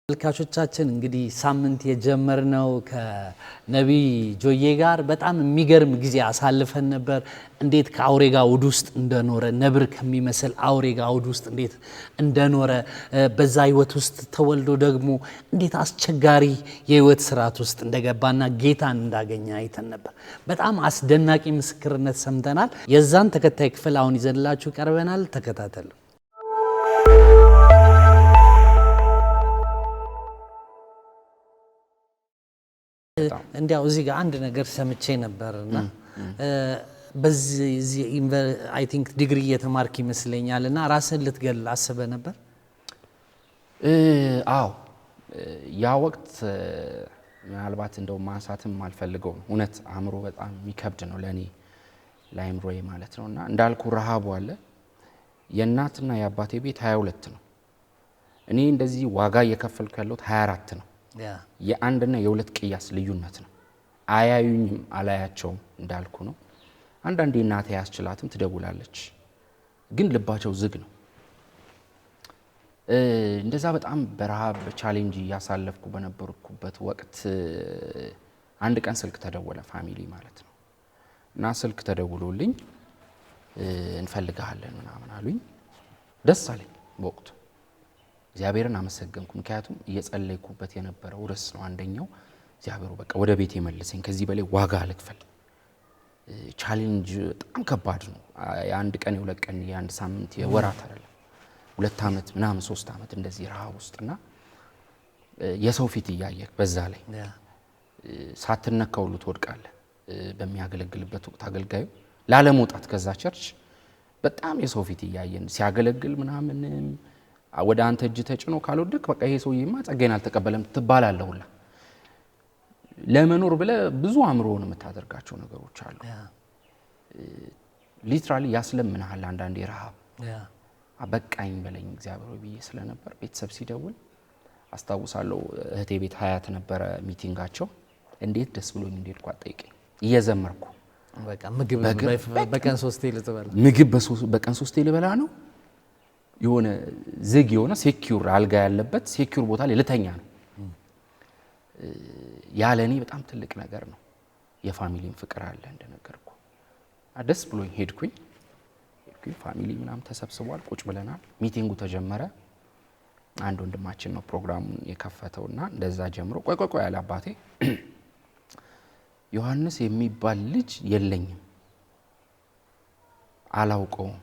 መልካቾቻችን እንግዲህ ሳምንት የጀመርነው ከነቢይ ጆዬ ጋር በጣም የሚገርም ጊዜ አሳልፈን ነበር። እንዴት ከአውሬ ጋር አውድ ውስጥ እንደኖረ ነብር ከሚመስል አውሬ ጋር አውድ ውስጥ እንዴት እንደኖረ በዛ ህይወት ውስጥ ተወልዶ ደግሞ እንዴት አስቸጋሪ የህይወት ስርዓት ውስጥ እንደገባና ጌታን እንዳገኘ አይተን ነበር። በጣም አስደናቂ ምስክርነት ሰምተናል። የዛን ተከታይ ክፍል አሁን ይዘንላችሁ ቀርበናል። ተከታተሉ። እንዲያው እዚህ ጋር አንድ ነገር ሰምቼ ነበርና በዚህ አይ ቲንክ ዲግሪ እየተማርክ ይመስለኛልና ራስን ልትገል አስበህ ነበር? አዎ ያ ወቅት ምናልባት እንደው ማንሳትም አልፈልገው እውነት አእምሮ በጣም የሚከብድ ነው ለኔ ለአእምሮዬ ማለት ነውና እንዳልኩ ረሃቡ አለ። የእናትና የአባቴ ቤት 22 ነው። እኔ እንደዚህ ዋጋ እየከፈልኩ ያለሁት 24 ነው። የአንድና የሁለት ቅያስ ልዩነት ነው። አያዩኝም አላያቸውም እንዳልኩ ነው። አንዳንዴ እናቴ ያስችላትም ትደውላለች፣ ግን ልባቸው ዝግ ነው። እንደዛ በጣም በረሃብ ቻሌንጅ ያሳለፍኩ በነበርኩበት ወቅት አንድ ቀን ስልክ ተደወለ፣ ፋሚሊ ማለት ነው። እና ስልክ ተደውሎልኝ እንፈልጋለን ምናምን አሉኝ። ደስ አለኝ በወቅቱ እግዚአብሔርን አመሰገንኩ። ምክንያቱም እየጸለይኩበት የነበረው ርዕስ ነው አንደኛው። እግዚአብሔሩ በቃ ወደ ቤት ይመልሰኝ፣ ከዚህ በላይ ዋጋ አልክፈል። ቻሌንጅ በጣም ከባድ ነው። የአንድ ቀን የሁለት ቀን የአንድ ሳምንት የወራት አይደለም፣ 2 ዓመት ምናምን 3 ዓመት እንደዚህ ረሃብ ውስጥና የሰው ፊት እያየህ በዛ ላይ ሳትነካ ሁሉ ትወድቃለህ። በሚያገለግልበት ወቅት አገልጋዩ ላለመውጣት ከዛ ቸርች በጣም የሰው ፊት እያየን ሲያገለግል ምናምን ወደ አንተ እጅ ተጭኖ ካልወደቅ በቃ ይሄ ሰውዬማ ጸጋዬን አልተቀበለም ትባላለህ ሁላ። ለመኖር ብለ ብዙ አእምሮውን የምታደርጋቸው ነገሮች አሉ። ሊትራሊ ያስለምናል አንዳንዴ ረሃብ። በቃኝ በለኝ እግዚአብሔር ብዬ ስለነበር ቤተሰብ ሲደውል አስታውሳለሁ። እህቴ ቤት ሀያት ነበረ ሚቲንጋቸው። እንዴት ደስ ብሎኝ እንዴት ቋጠይቀኝ እየዘመርኩ በቃ ምግብ በቀን 3 ልትበላ ምግብ በቀን 3 ልበላ ነው። የሆነ ዝግ የሆነ ሴኩር አልጋ ያለበት ሴኩር ቦታ ላይ ልተኛ ነው። ያለኔ በጣም ትልቅ ነገር ነው። የፋሚሊን ፍቅር አለ እንደነገርኩ። ደስ ብሎኝ ሄድኩኝ። ፋሚሊ ምናም ተሰብስቧል፣ ቁጭ ብለናል። ሚቲንጉ ተጀመረ። አንድ ወንድማችን ነው ፕሮግራሙን የከፈተውና እንደዛ ጀምሮ ቆይ ያለ አባቴ ዮሐንስ የሚባል ልጅ የለኝም፣ አላውቀውም፣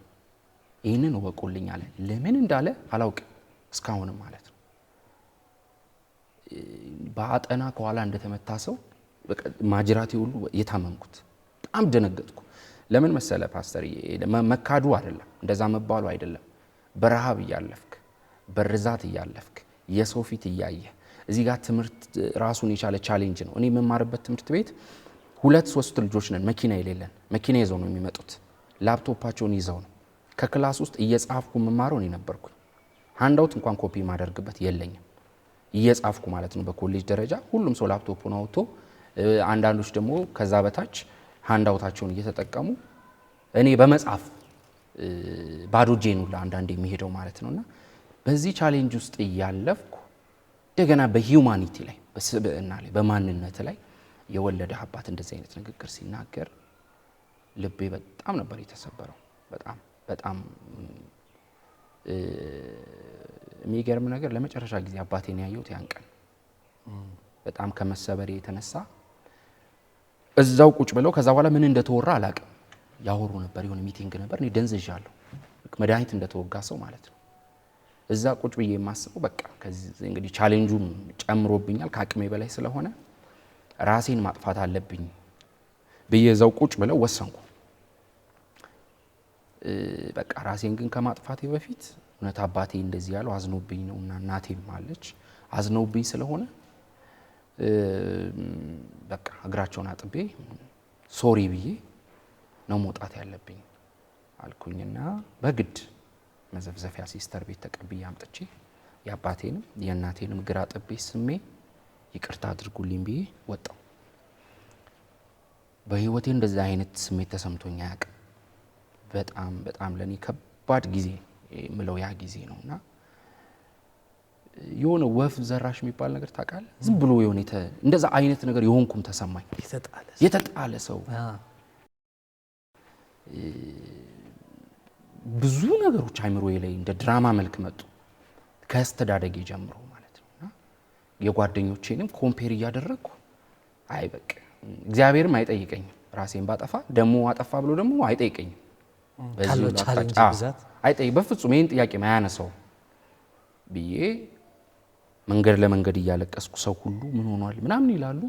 ይህንን ወቁልኝ አለ። ለምን እንዳለ አላውቅም እስካሁንም ማለት ነው። በአጠና ከኋላ እንደተመታ ሰው ማጅራቴ ሁሉ የታመምኩት በጣም ደነገጥኩ። ለምን መሰለ ፓስተር፣ መካዱ አይደለም እንደዛ መባሉ አይደለም። በረሃብ እያለፍክ በርዛት እያለፍክ የሰው ፊት እያየ እዚህ ጋር ትምህርት ራሱን የቻለ ቻሌንጅ ነው። እኔ የምማርበት ትምህርት ቤት 2-3 ልጆች ነን፣ መኪና የሌለን። መኪና ይዘው ነው የሚመጡት፣ ላፕቶፓቸውን ይዘው ነው። ከክላስ ውስጥ እየጻፍኩ መማረው ነው ነበርኩ። ሃንዳውት እንኳን ኮፒ ማደርግበት የለኝም። እየጻፍኩ ማለት ነው። በኮሌጅ ደረጃ ሁሉም ሰው ላፕቶፑን አውጥቶ፣ አንዳንዶች ደግሞ ከዛ በታች ሃንዳውታቸውን እየተጠቀሙ፣ እኔ በመጻፍ ባዶ እጄን ሁላ አንዳንዴ የሚሄደው ማለት ነውና በዚህ ቻሌንጅ ውስጥ እያለፍኩ እንደገና በሂዩማኒቲ ላይ በስብዕና ላይ በማንነት ላይ የወለደ አባት እንደዚህ አይነት ንግግር ሲናገር ልቤ በጣም ነበር የተሰበረው። በጣም የሚገርም ነገር፣ ለመጨረሻ ጊዜ አባቴን ያየሁት ያን ቀን በጣም ከመሰበሬ የተነሳ እዛው ቁጭ ብለው ከዛ በኋላ ምን እንደተወራ አላቅም። ያወሩ ነበር፣ የሆነ ሚቲንግ ነበር። እኔ ደንዝዣለሁ፣ መድኃኒት እንደተወጋ ሰው ማለት ነው። እዛ ቁጭ ብዬ የማስበው በቃ ከዚህ እንግዲህ ቻሌንጁም ጨምሮብኛል፣ ከአቅሜ በላይ ስለሆነ ራሴን ማጥፋት አለብኝ ብዬ እዛው ቁጭ ብለው ወሰንኩ። በቃ ራሴን ግን ከማጥፋቴ በፊት እውነት አባቴ እንደዚህ ያለው አዝኖብኝ ነውና እናቴም አለች አዝኖብኝ ስለሆነ በቃ እግራቸውን አጥቤ ሶሪ ብዬ ነው መውጣት ያለብኝ አልኩኝና በግድ መዘፍዘፊያ ሲስተር ቤት ተቀብዬ አምጥቼ የአባቴንም የእናቴንም እግር አጥቤ ስሜ ይቅርታ አድርጉልኝ ብዬ ወጣው። በህይወቴ እንደዛ አይነት ስሜት ተሰምቶኝ አያውቅም። በጣም ለኔ ከባድ ጊዜ ምለው ያ ጊዜ ነውና የሆነ ወፍ ዘራሽ የሚባል ነገር ታውቃለህ? ዝም ብሎ የሆነ እንደዛ አይነት ነገር የሆንኩም ተሰማኝ። የተጣለ ሰው ብዙ ነገሮች አይምሮዬ ላይ እንደ ድራማ መልክ መጡ ከአስተዳደጌ ጀምሮ ማለት ነውና የጓደኞቼንም ኮምፔር እያደረግኩ አይ በቃ እግዚአብሔርም አይጠይቀኝም ራሴን ባጠፋ ደሞ አጠፋ ብሎ ደሞ አይጠይቀኝም። ካለው ቻሌንጅ ብዛት አይጠይቅ በፍጹም ይሄን ጥያቄ ማያነሳው ብዬ መንገድ ለመንገድ እያለቀስኩ ሰው ሁሉ ምን ሆኗል ምናምን ይላሉ።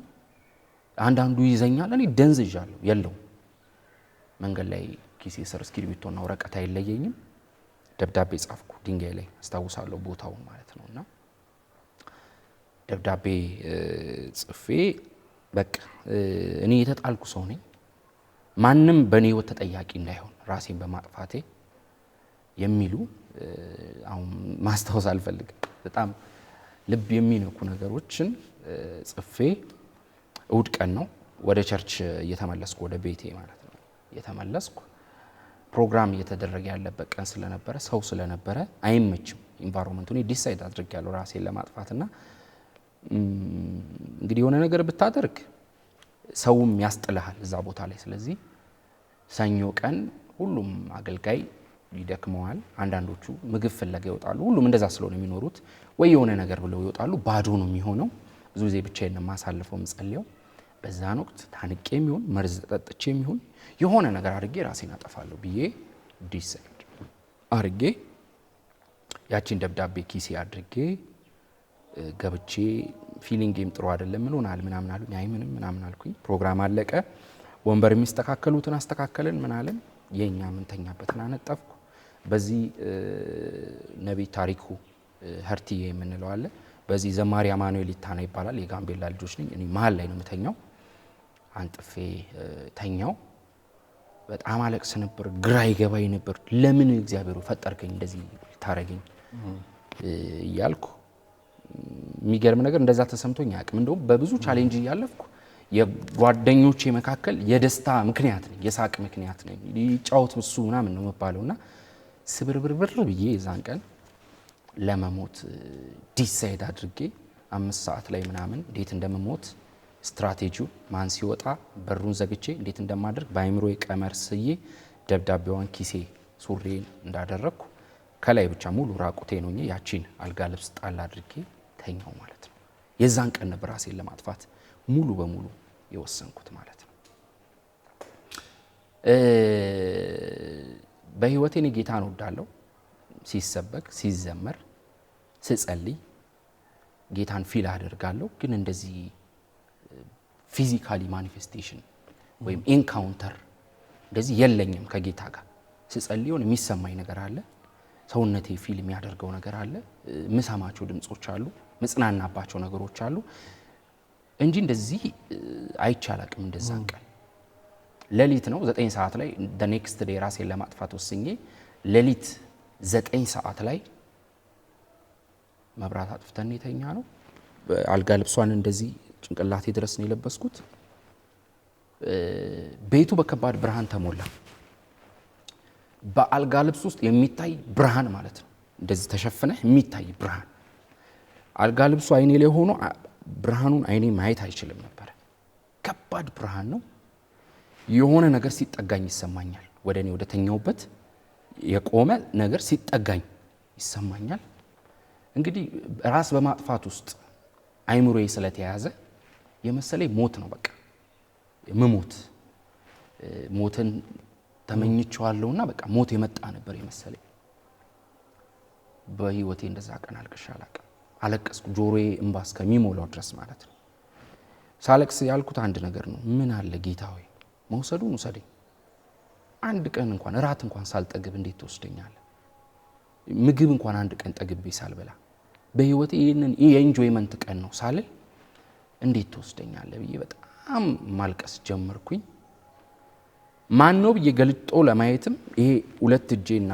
አንዳንዱ ይዘኛል፣ እኔ ደንዝዣለሁ። የለው መንገድ ላይ ኪሴ ስር እስክሪብቶና ወረቀት አይለየኝም። ደብዳቤ ጻፍኩ ድንጋይ ላይ አስታውሳለሁ ቦታውን ማለት ነውና ደብዳቤ ጽፌ በቃ እኔ የተጣልኩ ሰው ነኝ፣ ማንም በኔ ህይወት ተጠያቂ እንዳይሆን ራሴን በማጥፋቴ የሚሉ አሁን ማስታወስ አልፈልግም። በጣም ልብ የሚነኩ ነገሮችን ጽፌ እሁድ ቀን ነው ወደ ቸርች እየተመለስኩ ወደ ቤቴ ማለት ነው እየተመለስኩ ፕሮግራም እየተደረገ ያለበት ቀን ስለነበረ ሰው ስለነበረ አይመችም ኢንቫይሮንመንቱ። እኔ ዲሳይድ አድርጌያለሁ ራሴን ለማጥፋትና እንግዲህ የሆነ ነገር ብታደርግ ሰውም ያስጥልሃል እዛ ቦታ ላይ። ስለዚህ ሰኞ ቀን ሁሉም አገልጋይ ይደክመዋል፣ አንዳንዶቹ ምግብ ፍለጋ ይወጣሉ። ሁሉም እንደዛ ስለሆነ የሚኖሩት ወይ የሆነ ነገር ብለው ይወጣሉ። ባዶ ነው የሚሆነው። ብዙ ጊዜ ብቻዬን ነው የማሳልፈው ምጸልየው። በዛን ወቅት ታንቄም ይሁን መርዝ ጠጥቼም ይሁን የሆነ ነገር አድርጌ ራሴን አጠፋለሁ ብዬ ዲሳይድ አድርጌ ያቺን ደብዳቤ ኪሴ አድርጌ ገብቼ ፊሊንጌም ጥሩ አይደለም ምን ሆናል ምናምን አሉኝ። አይ ምንም ምናምን አልኩኝ። ፕሮግራም አለቀ። ወንበር የሚስተካከሉትን አስተካከልን ምን አለን። የኛ ምንተኛበትን አነጠፍኩ። በዚህ ነብይ ታሪኩ ሀርቲዬ የምንለው አለ። በዚህ ዘማሪ አማኑኤል ይታና ይባላል። የጋምቤላ ልጆች ነኝ እኔ መሃል ላይ ነው የምተኛው። አንጥፌ ተኛው። በጣም አለቅስ ነበር፣ ግራ ይገባኝ ነበር። ለምን እግዚአብሔር ፈጠርከኝ እንደዚህ ታረገኝ እያልኩ የሚገርም ነገር እንደዛ ተሰምቶኝ አያውቅም። እንደውም በብዙ ቻሌንጅ እያለፍኩ የጓደኞቼ መካከል የደስታ ምክንያት ነኝ፣ የሳቅ ምክንያት ነኝ። ይጫወት እሱ ምናምን ነው መባለውና ስብርብርብር ብዬ የዛን ቀን ለመሞት ዲሳይድ አድርጌ 5 ሰዓት ላይ ምናምን እንዴት እንደምሞት ስትራቴጂው ማን ሲወጣ በሩን ዘግቼ እንዴት እንደማደርግ በአይምሮዬ ቀመር ስዬ ደብዳቤዋን ኪሴ ሱሪን እንዳደረግኩ ከላይ ብቻ ሙሉ ራቁቴ ነው ያቺን አልጋ ልብስ ጣል አድርጌ ተኛው ማለት ነው። የዛን ቀን ነበር ራሴን ለማጥፋት ሙሉ በሙሉ የወሰንኩት ማለት ነው። በህይወቴ እኔ ጌታን እወዳለሁ። ሲሰበክ ሲዘመር ስጸልይ ጌታን ፊል አደርጋለሁ። ግን እንደዚህ ፊዚካሊ ማኒፌስቴሽን ወይም ኤንካውንተር እንደዚህ የለኝም ከጌታ ጋር። ስጸልይ የሚሰማኝ ነገር አለ፣ ሰውነቴ ፊል የሚያደርገው ነገር አለ፣ ምሰማቸው ድምጾች አሉ፣ ምጽናናባቸው ነገሮች አሉ እንጂ እንደዚህ አይቻላቅም። እንደዛን ቀን ሌሊት ነው 9 ሰዓት ላይ the next day ራሴን ለማጥፋት ወስኜ ሌሊት 9 ሰዓት ላይ መብራት አጥፍተን የተኛ ነው። አልጋ ልብሷን እንደዚህ ጭንቅላቴ ድረስ ነው የለበስኩት። ቤቱ በከባድ ብርሃን ተሞላ። በአልጋ ልብስ ውስጥ የሚታይ ብርሃን ማለት ነው። እንደዚህ ተሸፍነ የሚታይ ብርሃን። አልጋ ልብሱ አይኔ ላይ ሆኖ ብርሃኑን አይኔ ማየት አይችልም ነበር። ከባድ ብርሃን ነው። የሆነ ነገር ሲጠጋኝ ይሰማኛል። ወደኔ ወደ ተኛውበት የቆመ ነገር ሲጠጋኝ ይሰማኛል። እንግዲህ ራስ በማጥፋት ውስጥ አይምሮዬ ስለተያዘ የመሰለኝ ሞት ነው። በቃ መሞት ሞትን ተመኝቼዋለሁና በቃ ሞት የመጣ ነበር የመሰለኝ። በህይወቴ እንደዛ ቀን አልቅሼ አላውቅም። አለቀስኩ ጆሮዬ እንባ እስከሚሞላው ድረስ ማለት ነው። ሳለቅስ ያልኩት አንድ ነገር ነው። ምን አለ ጌታ ሆይ መውሰዱን ውሰደኝ። አንድ ቀን እንኳን እራት እንኳን ሳልጠግብ እንዴት ትወስደኛለህ? ምግብ እንኳን አንድ ቀን ጠግቤ ሳልበላ በህይወቴ ይሄንን የኢንጆይመንት ቀን ነው ሳልል እንዴት ትወስደኛለህ ብዬ በጣም ማልቀስ ጀመርኩኝ። ማን ነው ብዬ ገልጦ ለማየትም ይሄ 2 እጄና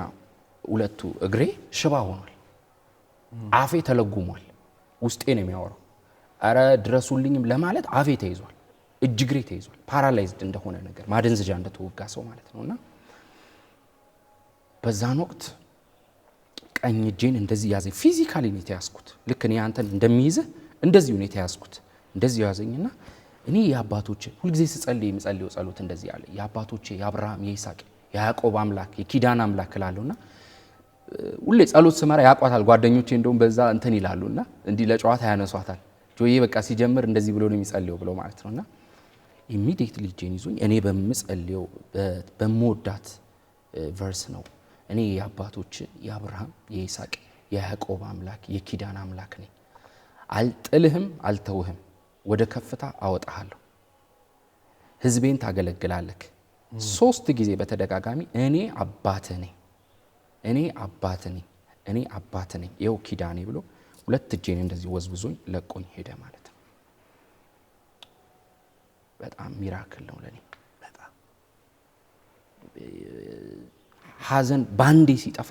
2 እግሬ ሽባ ሆኗል። አፌ ተለጉሟል። ውስጤ ነው የሚያወራው። አረ ድረሱልኝም ለማለት አፌ ተይዟል፣ እጅ እግሬ ተይዟል። ፓራላይዝድ እንደሆነ ነገር ማደንዘዣ እንደተወጋ ሰው ማለት ነውና በዛን ወቅት ቀኝ እጄን እንደዚህ ያዘኝ። ፊዚካሊ ነው የተያዝኩት። ልክ እኔ አንተን እንደሚይዝህ እንደዚህ ነው የተያዝኩት። እንደዚህ ያዘኝና እኔ የአባቶቼ ሁልጊዜ ስጸልይ የምጸልየው ጸሎት እንደዚህ አለ። የአባቶቼ የአብርሃም የይስሐቅ የያዕቆብ አምላክ የኪዳን አምላክ እላለሁና ሁሌ ጸሎት ስመራ ያቋታል ጓደኞቼ እንደውም በዛ እንትን ይላሉና እንዲህ ለጨዋታ ያነሷታል። ጆዬ በቃ ሲጀምር እንደዚህ ብሎ ነው የሚጸልየው ብሎ ማለት ነውና ኢሚዲየትሊ እጄን ይዞኝ እኔ በምጸልየው በመወዳት ቨርስ ነው እኔ የአባቶች የአብርሃም የይስሐቅ የያዕቆብ አምላክ የኪዳን አምላክ ነኝ። አልጥልህም፣ አልተውህም፣ ወደ ከፍታ አወጣሃለሁ፣ ህዝቤን ታገለግላለህ። 3 ጊዜ በተደጋጋሚ እኔ አባትህ ነኝ፣ እኔ አባትህ ነኝ፣ እኔ አባትህ ነኝ፣ ይኸው ኪዳኔ ብሎ 2 እጄን እንደዚህ ወዝብዞኝ ለቆኝ ሄደ ማለት ነው። በጣም ሚራክል ነው ለኔ። በጣም ሐዘን ባንዴ ሲጠፋ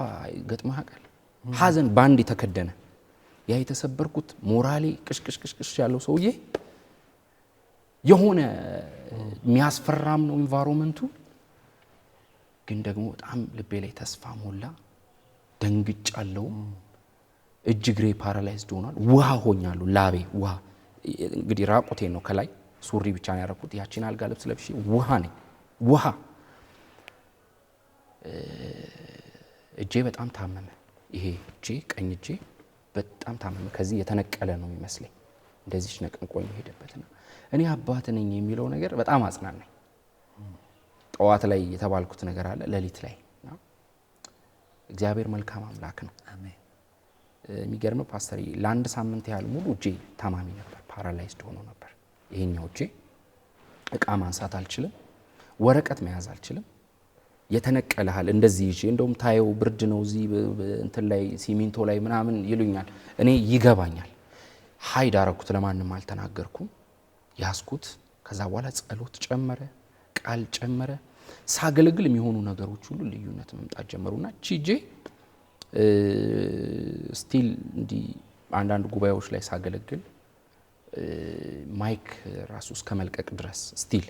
ገጥሞህ ያውቃል? ሐዘን ባንዴ ተከደነ። ያ የተሰበርኩት ሞራሌ ቅሽቅሽቅሽ ያለው ሰውዬ የሆነ የሚያስፈራም ነው ኢንቫይሮንመንቱ፣ ግን ደግሞ በጣም ልቤ ላይ ተስፋ ሞላ። ደንግጫለሁ። እጅ እግሬ ፓራላይዝድ ሆኗል። ውሃ ሆኛለሁ። ላቤ ውሃ እንግዲህ ራቁቴን ነው ከላይ ሱሪ ብቻ ነው ያደረኩት። ያቺን አልጋ ልብስ ለብሼ ውሃ ነኝ። ውሃ እጄ በጣም ታመመ። ይሄ እጄ ቀኝ እጄ በጣም ታመመ። ከዚህ የተነቀለ ነው የሚመስለኝ። እንደዚህ ነቅንቆኝ ሄደበትና እኔ አባት ነኝ የሚለው ነገር በጣም አጽናናኝ። ጠዋት ላይ የተባልኩት ነገር አለ ሌሊት ላይ እግዚአብሔር መልካም አምላክ ነው። አሜን። የሚገርመው ፓስተር ለአንድ ሳምንት ያህል ሙሉ እጄ ታማሚ ነበር። ፓራላይዝድ ሆኖ ነበር። ይሄኛው እጄ እቃ ማንሳት አልችልም፣ ወረቀት መያዝ አልችልም። የተነቀለሃል እንደዚህ ይዤ እንደውም ታየው ብርድ ነው እዚህ እንትን ላይ ሲሚንቶ ላይ ምናምን ይሉኛል። እኔ ይገባኛል። ሀይድ አረኩት፣ ለማንም አልተናገርኩም። ያስኩት። ከዛ በኋላ ጸሎት ጨመረ፣ ቃል ጨመረ። ሳገለግል የሚሆኑ ነገሮች ሁሉ ልዩነት መምጣት ጀመሩና ቺጄ ስቲል እንዲ አንዳንድ ጉባኤዎች ላይ ሳገለግል ማይክ ራሱ እስከ መልቀቅ ድረስ ስቲል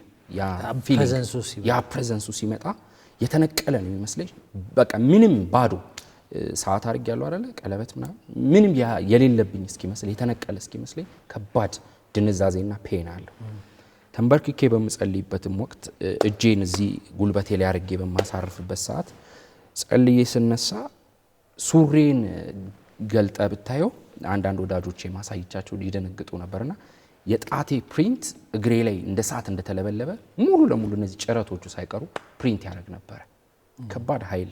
ያ ፕሬዘንሱ ሲመጣ የተነቀለ ነው የሚመስለኝ። በቃ ምንም ባዶ ሰዓት አድርግ ያለው አይደለ ቀለበት ምንም የሌለብኝ እስኪመስል የተነቀለ እስኪመስለኝ ከባድ ድንዛዜና ፔን አለው። ተንበርክኬ በምጸልይበትም ወቅት እጄን እዚህ ጉልበቴ ላይ አድርጌ በማሳርፍበት ሰዓት ጸልዬ ስነሳ ሱሬን ገልጠ ብታየው አንዳንድ ወዳጆቼ ማሳይቻቸው ሊደነግጡ ነበርና የጣቴ ፕሪንት እግሬ ላይ እንደ ሰዓት እንደተለበለበ ሙሉ ለሙሉ እነዚህ ጭረቶቹ ሳይቀሩ ፕሪንት ያደርግ ነበር። ከባድ ኃይል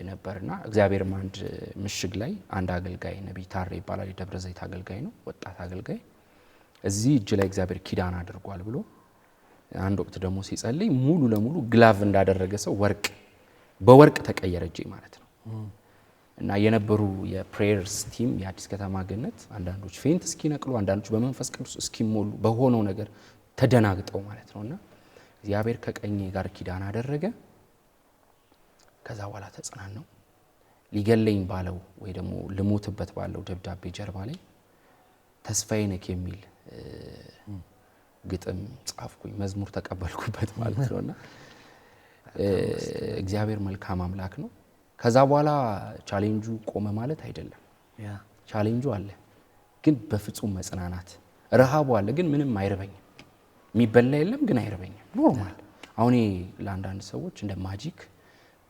ነበርና እግዚአብሔርም አንድ ምሽግ ላይ አንድ አገልጋይ ነብይ ታሬ ይባላል፣ የደብረ ዘይት አገልጋይ ነው፣ ወጣት አገልጋይ እዚህ እጅ ላይ እግዚአብሔር ኪዳን አድርጓል ብሎ አንድ ወቅት ደግሞ ሲጸልይ ሙሉ ለሙሉ ግላቭ እንዳደረገ ሰው በወርቅ ተቀየረ እጄ ማለት ነው። እና የነበሩ የፕሬየርስ ቲም የአዲስ ከተማ ገነት አንዳንዶች ፌንት እስኪነቅሉ፣ አንዳንዶች በመንፈስ ቅዱስ እስኪሞሉ በሆነው ነገር ተደናግጠው ማለት ነውና እግዚአብሔር ከቀኜ ጋር ኪዳን አደረገ። ከዛ በኋላ ተጽናናው። ሊገለኝ ባለው ወይ ደግሞ ልሞትበት ባለው ደብዳቤ ጀርባ ላይ ተስፋዬ ነክ የሚል ግጥም ጻፍኩኝ። መዝሙር ተቀበልኩበት ማለት ነውና እግዚአብሔር መልካም አምላክ ነው። ከዛ በኋላ ቻሌንጁ ቆመ ማለት አይደለም። ቻሌንጁ አለ፣ ግን በፍጹም መጽናናት። ረሃቡ አለ፣ ግን ምንም አይርበኝም። የሚበላ የለም፣ ግን አይርበኝም። ኖርማል። አሁን ለአንዳንድ ሰዎች እንደ ማጂክ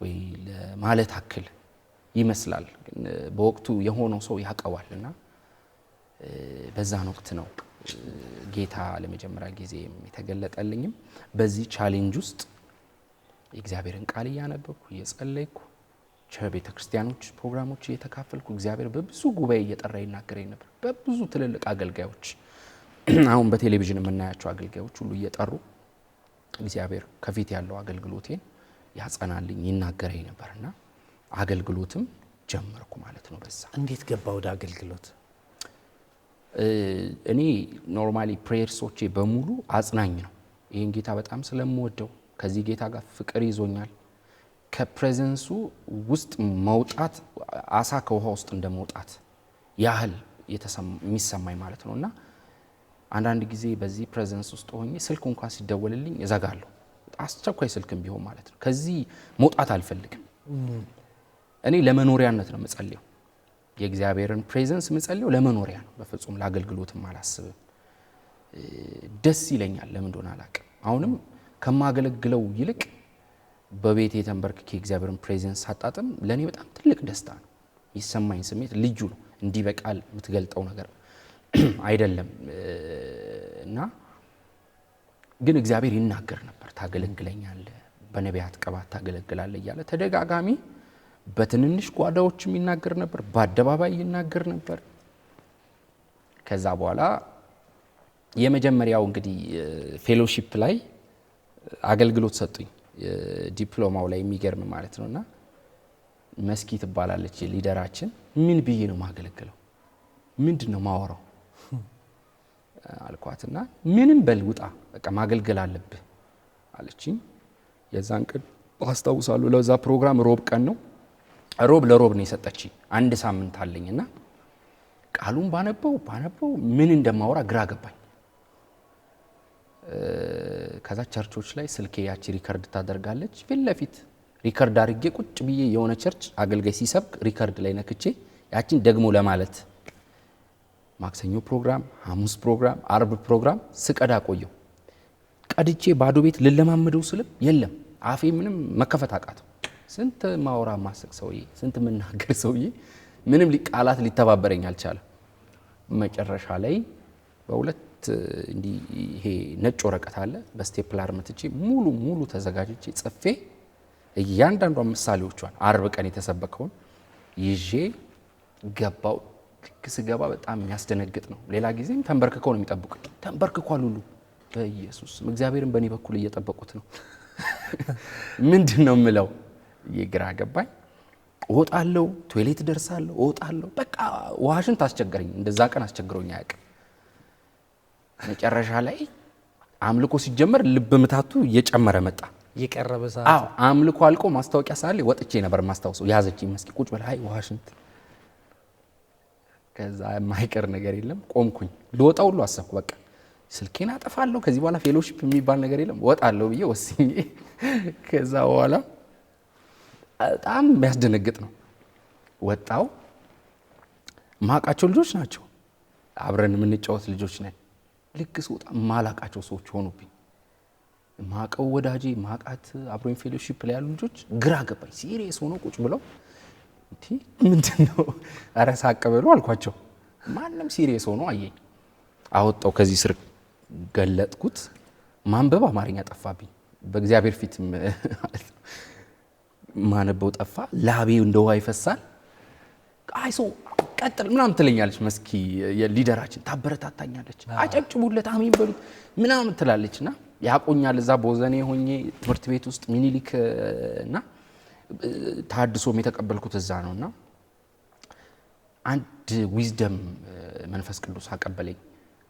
ወይ ለማለት አክል ይመስላል፣ ግን በወቅቱ የሆነው ሰው ያውቀዋልና በዛን ወቅት ነው ጌታ ለመጀመሪያ ጊዜ የተገለጠልኝም። በዚህ ቻሌንጅ ውስጥ የእግዚአብሔርን ቃል እያነበብኩ እየጸለይኩ ቤተ ክርስቲያኖች ፕሮግራሞች እየተካፈልኩ እግዚአብሔር በብዙ ጉባኤ እየጠራ ይናገረኝ ነበር። በብዙ ትልልቅ አገልጋዮች አሁን በቴሌቪዥን የምናያቸው አገልጋዮች ሁሉ እየጠሩ እግዚአብሔር ከፊት ያለው አገልግሎቴን ያጸናልኝ ይናገረኝ ነበርና አገልግሎትም ጀመርኩ ማለት ነው። በዛ እንዴት ገባ ወደ አገልግሎት? እኔ ኖርማሊ ፕሬየርሶቼ በሙሉ አጽናኝ ነው። ይሄን ጌታ በጣም ስለምወደው ከዚህ ጌታ ጋር ፍቅር ይዞኛል። ከፕሬዘንሱ ውስጥ መውጣት አሳ ከውሃ ውስጥ እንደመውጣት ያህል የሚሰማኝ ማለት ነውና አንዳንድ ጊዜ በዚህ ፕሬዘንስ ውስጥ ሆኜ ስልክ እንኳን ሲደወልልኝ እዘጋለሁ። አስቸኳይ ስልክም ቢሆን ማለት ነው። ከዚህ መውጣት አልፈልግም። እኔ ለመኖሪያነት ነው የምጸልየው። የእግዚአብሔርን ፕሬዘንስ የምጸልየው ለመኖሪያ ነው። በፍጹም ለአገልግሎትም አላስብም። ደስ ይለኛል ለምን እንደሆነ አላውቅም። አሁንም ከማገለግለው ይልቅ በቤቴ ተንበርክኬ የእግዚአብሔርን ፕሬዘንስ ሳጣጥም ለኔ በጣም ትልቅ ደስታ ነው። ይሰማኝ ስሜት ልዩ ነው። እንዲህ በቃል የምትገልጠው ነገር አይደለም። እና ግን እግዚአብሔር ይናገር ነበር። ታገለግለኛለህ፣ በነቢያት ቅባት ታገለግላለህ እያለ ተደጋጋሚ በትንንሽ ጓዳዎችም ይናገር ነበር፣ በአደባባይ ይናገር ነበር። ከዛ በኋላ የመጀመሪያው እንግዲህ ፌሎሺፕ ላይ አገልግሎት ሰጡኝ። ዲፕሎማው ላይ የሚገርም ማለት ነውና መስኪ ትባላለች ሊደራችን። ምን ብዬ ነው ማገለግለው? ምንድነው ማወራው አልኳትና ምንም በል ውጣ፣ በቃ ማገልገል አለብህ አለችኝ። የዛን ቀን አስታውሳለሁ። ለዛ ፕሮግራም ሮብ ቀን ነው። ሮብ ለሮብ ነው የሰጠችኝ። አንድ ሳምንት አለኝና ቃሉን ባነበው ምን እንደማወራ ግራ ገባኝ። ከዛ ቸርቾች ላይ ስልኬ ያቺ ሪከርድ ታደርጋለች። ፊት ለፊት ሪከርድ አድርጌ ቁጭ ብዬ የሆነ ቸርች አገልጋይ ሲሰብክ ሪከርድ ላይ ነክቼ ያቺን ደግሞ ለማለት ማክሰኞ ፕሮግራም፣ ሐሙስ ፕሮግራም፣ አርብ ፕሮግራም ስቀዳ ቆየው። ቀድቼ ባዶ ቤት ልለማመደው ስልም የለም አፌ ምንም መከፈት አቃተው። ስንት ማውራ ማሰቅ ሰውዬ፣ ስንት መናገር ሰውዬ ምንም ቃላት ሊተባበረኝ አልቻለም። መጨረሻ ላይ በሁለት እንዲህ ይሄ ነጭ ወረቀት አለ በስቴፕላር መትቼ ሙሉ ተዘጋጅቼ ጽፌ እያንዳንዷ ምሳሌዎቿን አርብ ቀን የተሰበከውን ይዤ ገባው። ስገባ በጣም የሚያስደነግጥ ነው። ሌላ ጊዜም ተንበርክከው ነው የሚጠብቁት። ተንበርክኳል ሁሉ በኢየሱስ እግዚአብሔርን በእኔ በኩል እየጠበቁት ነው። ምንድን ነው የምለው? የግራ ገባኝ። እወጣለሁ፣ ቶይሌት ደርሳለሁ፣ እወጣለሁ። በቃ ውሃሽን ታስቸግረኝ። እንደዛ ቀን አስቸግሮኝ አያውቅም። መጨረሻ ላይ አምልኮ ሲጀመር ልብ ምታቱ እየጨመረ መጣ። የቀረበ ሰዓት አምልኮ አልቆ ማስታወቂያ ሳለ ወጥቼ ነበር ማስታወሰው። ያዘችኝ መስኪ ቁጭ በል፣ አይ ውሃሽን። ከዛ የማይቀር ነገር የለም። ቆምኩኝ። ልወጣ ሁሉ አሰብኩ። በቃ ስልኬን አጠፋለሁ፣ ከዚህ በኋላ ፌሎሺፕ የሚባል ነገር የለም፣ ወጣለሁ ብዬ ወስኜ ከዛ በኋላ በጣም የሚያስደነግጥ ነው። ወጣው። ማቃቸው ልጆች ናቸው፣ አብረን የምንጫወት ልጆች ነን። ልክ ስወጣ ማላቃቸው ሰዎች ሆኑብኝ። ማቀው ወዳጄ ማቃት አብሮኝ ፌሎሺፕ ላይ ያሉ ልጆች ግራ ገባኝ። ሲሪየስ ሆኖ ቁጭ ብለው እንዴ ምንድነው? ኧረ ሳቅ በሉ አልኳቸው። ማንም ሲሪየስ ሆኖ አየኝ። አወጣው ከዚህ ስር ገለጥኩት። ማንበብ አማርኛ ጠፋብኝ። በእግዚአብሔር ፊት ማነበው ጠፋ። ላቤ እንደ ውሃ ይፈሳል። አይሶ ቀጥል ምናምን ትለኛለች መስኪ የሊደራችን፣ ታበረታታኛለች። አጨብጭቡለት፣ አሜን በሉት ምናምን ትላለችና ያቆኛል። እዛ ቦዘኔ ሆኜ ትምህርት ቤት ውስጥ ሚኒሊክ እና ታድሶም የተቀበልኩት እዛ ነውና አንድ ዊዝደም መንፈስ ቅዱስ አቀበለኝ።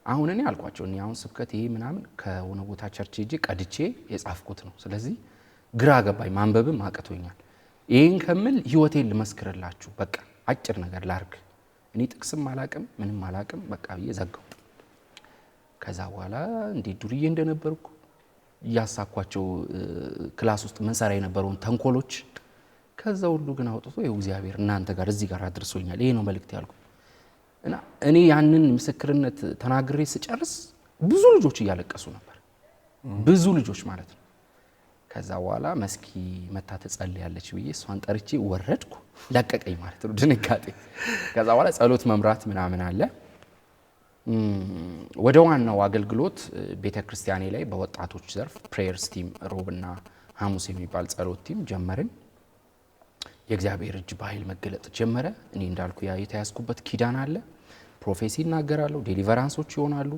አሁን እኔ አልኳቸው፣ እኔ አሁን ስብከት ይሄ ምናምን ከሆነ ቦታ ቸርች ሄጄ ቀድቼ የጻፍኩት ነው። ስለዚህ ግራ ገባኝ፣ ማንበብም አቅቶኛል። ይሄን ከምል ህይወቴን ልመስክርላችሁ፣ በቃ አጭር ነገር ላርግ። እኔ ጥቅስም አላቅም ምንም አላቅም፣ በቃ ብዬ ዘጋው። ከዛ በኋላ እንዴት ዱርዬ እንደነበርኩ እያሳኳቸው ክላስ ውስጥ መንሰራ የነበረውን ተንኮሎች ከዛ ሁሉ ግን አውጥቶ ይኸው እግዚአብሔር እናንተ ጋር እዚህ ጋር አድርሶኛል። ይሄ ነው መልእክት ያልኩ እና እኔ ያንን ምስክርነት ተናግሬ ስጨርስ ብዙ ልጆች እያለቀሱ ነበር፣ ብዙ ልጆች ማለት ነው። ከዛ በኋላ መስኪ መታ ትጸልያለች ብዬ እሷን ጠርቼ ወረድኩ። ለቀቀኝ ማለት ነው ድንጋጤ። ከዛ በኋላ ጸሎት መምራት ምናምን አለ። ወደ ዋናው አገልግሎት ቤተክርስቲያኔ ላይ በወጣቶች ዘርፍ ፕሬየርስ ቲም ሮብና ሐሙስ የሚባል ጸሎት ቲም ጀመርን። የእግዚአብሔር እጅ በኃይል መገለጥ ጀመረ። እኔ እንዳልኩ ያ የተያዝኩበት ኪዳን አለ። ፕሮፌሲ እናገራለሁ፣ ዴሊቨራንሶች ይሆናሉ።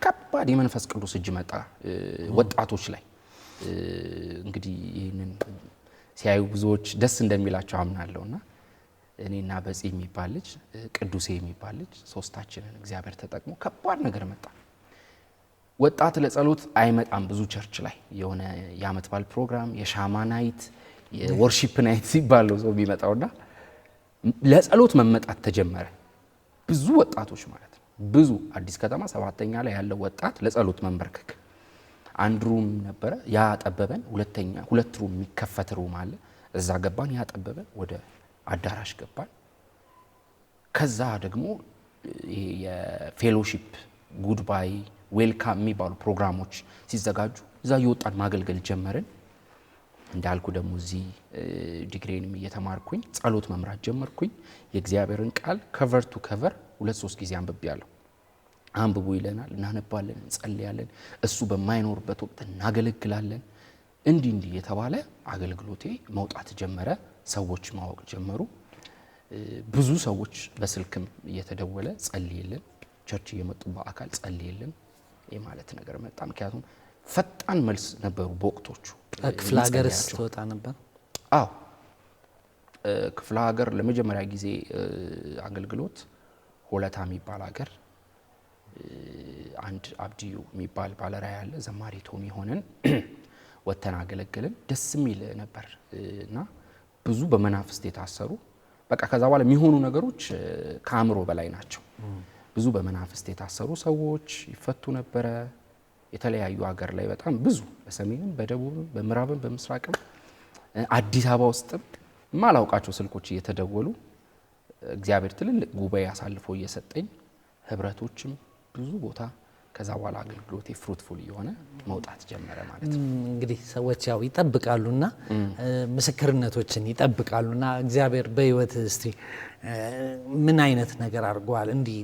ከባድ የመንፈስ ቅዱስ እጅ መጣ ወጣቶች ላይ። እንግዲህ ይህንን ሲያዩ ብዙዎች ደስ እንደሚላቸው አምናለሁና እኔና በጽ የሚባል ልጅ ቅዱሴ የሚባል ልጅ ሶስታችንን እግዚአብሔር ተጠቅሞ ከባድ ነገር መጣ። ወጣት ለጸሎት አይመጣም ብዙ ቸርች ላይ የሆነ የዓመት በዓል ፕሮግራም፣ የሻማ ናይት፣ የወርሺፕ ናይት ሲባል ሰው ቢመጣውና ለጸሎት መመጣት ተጀመረ። ብዙ ወጣቶች ማለት ነው። ብዙ አዲስ ከተማ 7ኛ ላይ ያለው ወጣት ለጸሎት መንበርከክ። አንድ ሩም ነበረ ያጠበበን፣ ሁለት ሩም የሚከፈት ሩም አለ። እዛ ገባን፣ ያጠበበን ወደ አዳራሽ ገባን። ከዛ ደግሞ ይሄ የፌሎሺፕ ጉድባይ ዌልካም የሚባሉ ፕሮግራሞች ሲዘጋጁ እዛ እየወጣን ማገልገል ጀመርን። እንዳልኩ ደግሞ እዚህ ዲግሪንም እየተማርኩኝ ጸሎት መምራት ጀመርኩኝ። የእግዚአብሔርን ቃል ከቨር ቱ ከቨር 2-3 ጊዜ አንብቤያለሁ። አንብቡ ይለናል፣ እናነባለን፣ እንጸልያለን፣ እሱ በማይኖርበት ወቅት እናገለግላለን። እንዲህ የተባለ አገልግሎቴ መውጣት ጀመረ። ሰዎች ማወቅ ጀመሩ። ብዙ ሰዎች በስልክም እየተደወለ ጸልይልን፣ ቸርች እየመጡ በአካል ጸልይልን የማለት ነገር መጣ። ምክንያቱም ፈጣን መልስ ነበሩ በወቅቶቹ። ክፍለ ሀገርስ ትወጣ ነበር? አዎ ክፍለ ሀገር ለመጀመሪያ ጊዜ አገልግሎት ሆለታ የሚባል ሀገር አንድ አብዲዩ የሚባል ባለራዕይ ያለ ዘማሪ ቶሚ ሆነን ወተን አገለገልን። ደስ የሚል ነበር እና ብዙ በመናፍስት የታሰሩ በቃ ከዛ በኋላ የሚሆኑ ነገሮች ከአእምሮ በላይ ናቸው። ብዙ በመናፍስት የታሰሩ ሰዎች ይፈቱ ነበረ። የተለያዩ ሀገር ላይ በጣም ብዙ በሰሜንም በደቡብም በምዕራብም በምስራቅም አዲስ አበባ ውስጥም ማላውቃቸው ስልኮች እየተደወሉ እግዚአብሔር ትልልቅ ጉባኤ አሳልፎ እየሰጠኝ ህብረቶችም ብዙ ቦታ ከዛ በኋላ አገልግሎቴ ፍሩትፉል የሆነ መውጣት ጀመረ ማለት ነው። እንግዲህ ሰዎች ያው ይጠብቃሉና ምስክርነቶችን ይጠብቃሉና እግዚአብሔር በህይወት እስቲ ምን አይነት ነገር አድርጓል እንዲህ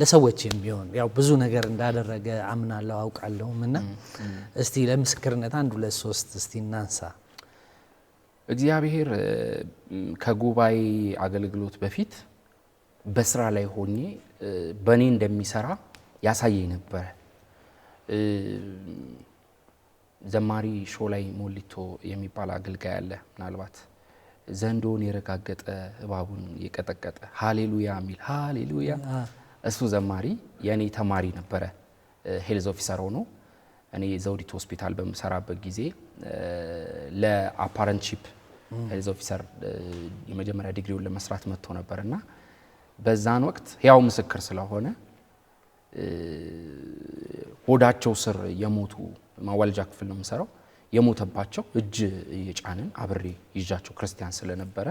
ለሰዎች የሚሆን ያው ብዙ ነገር እንዳደረገ አምናለሁ አውቃለሁምና እስቲ ለምስክርነት 1-2-3 እስቲ እናንሳ። እግዚአብሔር ከጉባኤ አገልግሎት በፊት በስራ ላይ ሆኜ በኔ እንደሚሰራ ያሳየኝ ነበር። ዘማሪ ሾላይ ሞሊቶ የሚባል አገልጋይ አለ። ምናልባት ዘንዶን የረጋገጠ እባቡን የቀጠቀጠ ሃሌሉያ የሚል ሃሌሉያ፣ እሱ ዘማሪ የኔ ተማሪ ነበረ። ሄልዝ ኦፊሰር ሆኖ እኔ ዘውዲቱ ሆስፒታል በምሰራበት ጊዜ ለአፓረንትሺፕ ሄልዝ ኦፊሰር የመጀመሪያ ዲግሪውን ለመስራት መጥቶ ነበርና በዛን ወቅት ያው ምስክር ስለሆነ ሆዳቸው ስር የሞቱ ማዋልጃ ክፍል ነው የምሰራው። የሞተባቸው እጅ የጫንን አብሬ ይዣቸው ክርስቲያን ስለነበረ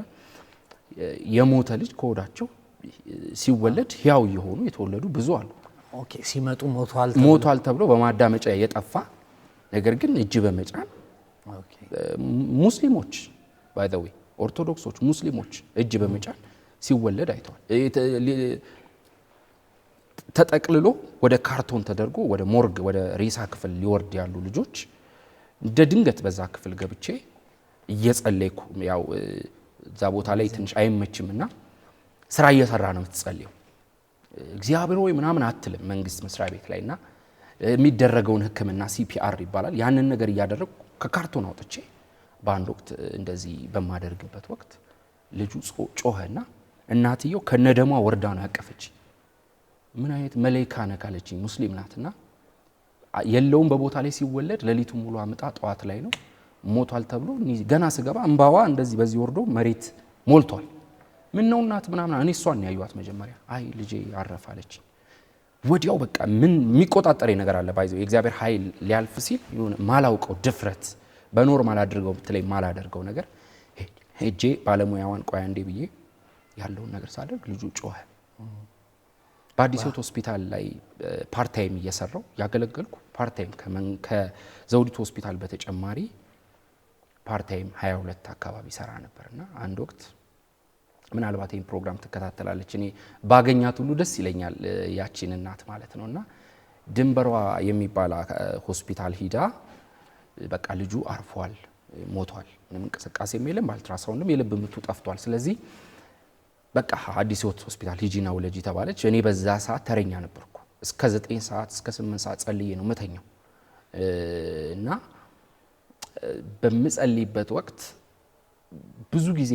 የሞተ ልጅ ከሆዳቸው ሲወለድ ያው የሆኑ የተወለዱ ብዙ አሉ። ኦኬ ሲመጡ ሞቷል ተብሎ በማዳመጫ የጠፋ ነገር ግን እጅ በመጫን ሙስሊሞች ባይ ዘ ዌይ ኦርቶዶክሶች ሙስሊሞች እጅ በመጫን ሲወለድ አይተዋል። ተጠቅልሎ ወደ ካርቶን ተደርጎ ወደ ሞርግ ወደ ሬሳ ክፍል ሊወርድ ያሉ ልጆች እንደ ድንገት በዛ ክፍል ገብቼ እየጸለይኩ ያው እዛ ቦታ ላይ ትንሽ አይመችምና ስራ እየሰራ ነው የምትጸልየው። እግዚአብሔር ወይ ምናምን አትልም መንግስት መስሪያ ቤት ላይና የሚደረገውን ህክምና ሲፒአር ይባላል። ያንን ነገር እያደረኩ ከካርቶን አውጥቼ በአንድ ወቅት እንደዚህ በማደርግበት ወቅት ልጁ ጮኸና እናትየው ከነደሟ ወርዳ ነው ያቀፈች። ምን አይነት መለይካ ነካለችኝ። ሙስሊም ናትና የለውም በቦታ ላይ ሲወለድ ሌሊቱ ሙሉ አምጣ ጠዋት ላይ ነው ሞቷል ተብሎ ገና ስገባ እንባዋ እንደዚህ በዚህ ወርዶ መሬት ሞልቷል። ምን ነው እናት ምናምን እኔ እሷን ያዩዋት መጀመሪያ አይ ልጄ አረፋለች። ወዲያው በቃ ምን የሚቆጣጠረኝ ነገር አለ ባይዘው የእግዚአብሔር ኃይል ሊያልፍ ሲል ይሁን ማላውቀው ድፍረት በኖርማል አድርገው ብትለይ ማላደርገው ነገር ሄጄ ባለሙያዋን ቆይ አንዴ ብዬ ያለውን ነገር ሳደርግ ልጁ ጮኸ። በአዲስ ሕይወት ሆስፒታል ላይ ፓርታይም እየሰራው ያገለገልኩ ፓርታይም ከዘውዲቱ ሆስፒታል በተጨማሪ ፓርታይም 22 አካባቢ ሰራ ነበርና አንድ ወቅት ምናልባት ይሄን ፕሮግራም ተከታተላለች እኔ ባገኛት ሁሉ ደስ ይለኛል ያቺን እናት ማለት ነውና ድንበሯ የሚባል ሆስፒታል ሂዳ በቃ ልጁ አርፏል ሞቷል ምንም እንቅስቃሴ የለም አልትራሳውንድም የልብ ምቱ ጠፍቷል ስለዚህ በቃ አዲስ ሕይወት ሆስፒታል ሂጂና ወለጂ ተባለች። እኔ በዛ ሰዓት ተረኛ ነበርኩ እስከ 9 ሰዓት እስከ 8 ሰዓት ጸልዬ ነው መተኛው እና በምጸልይበት ወቅት ብዙ ጊዜ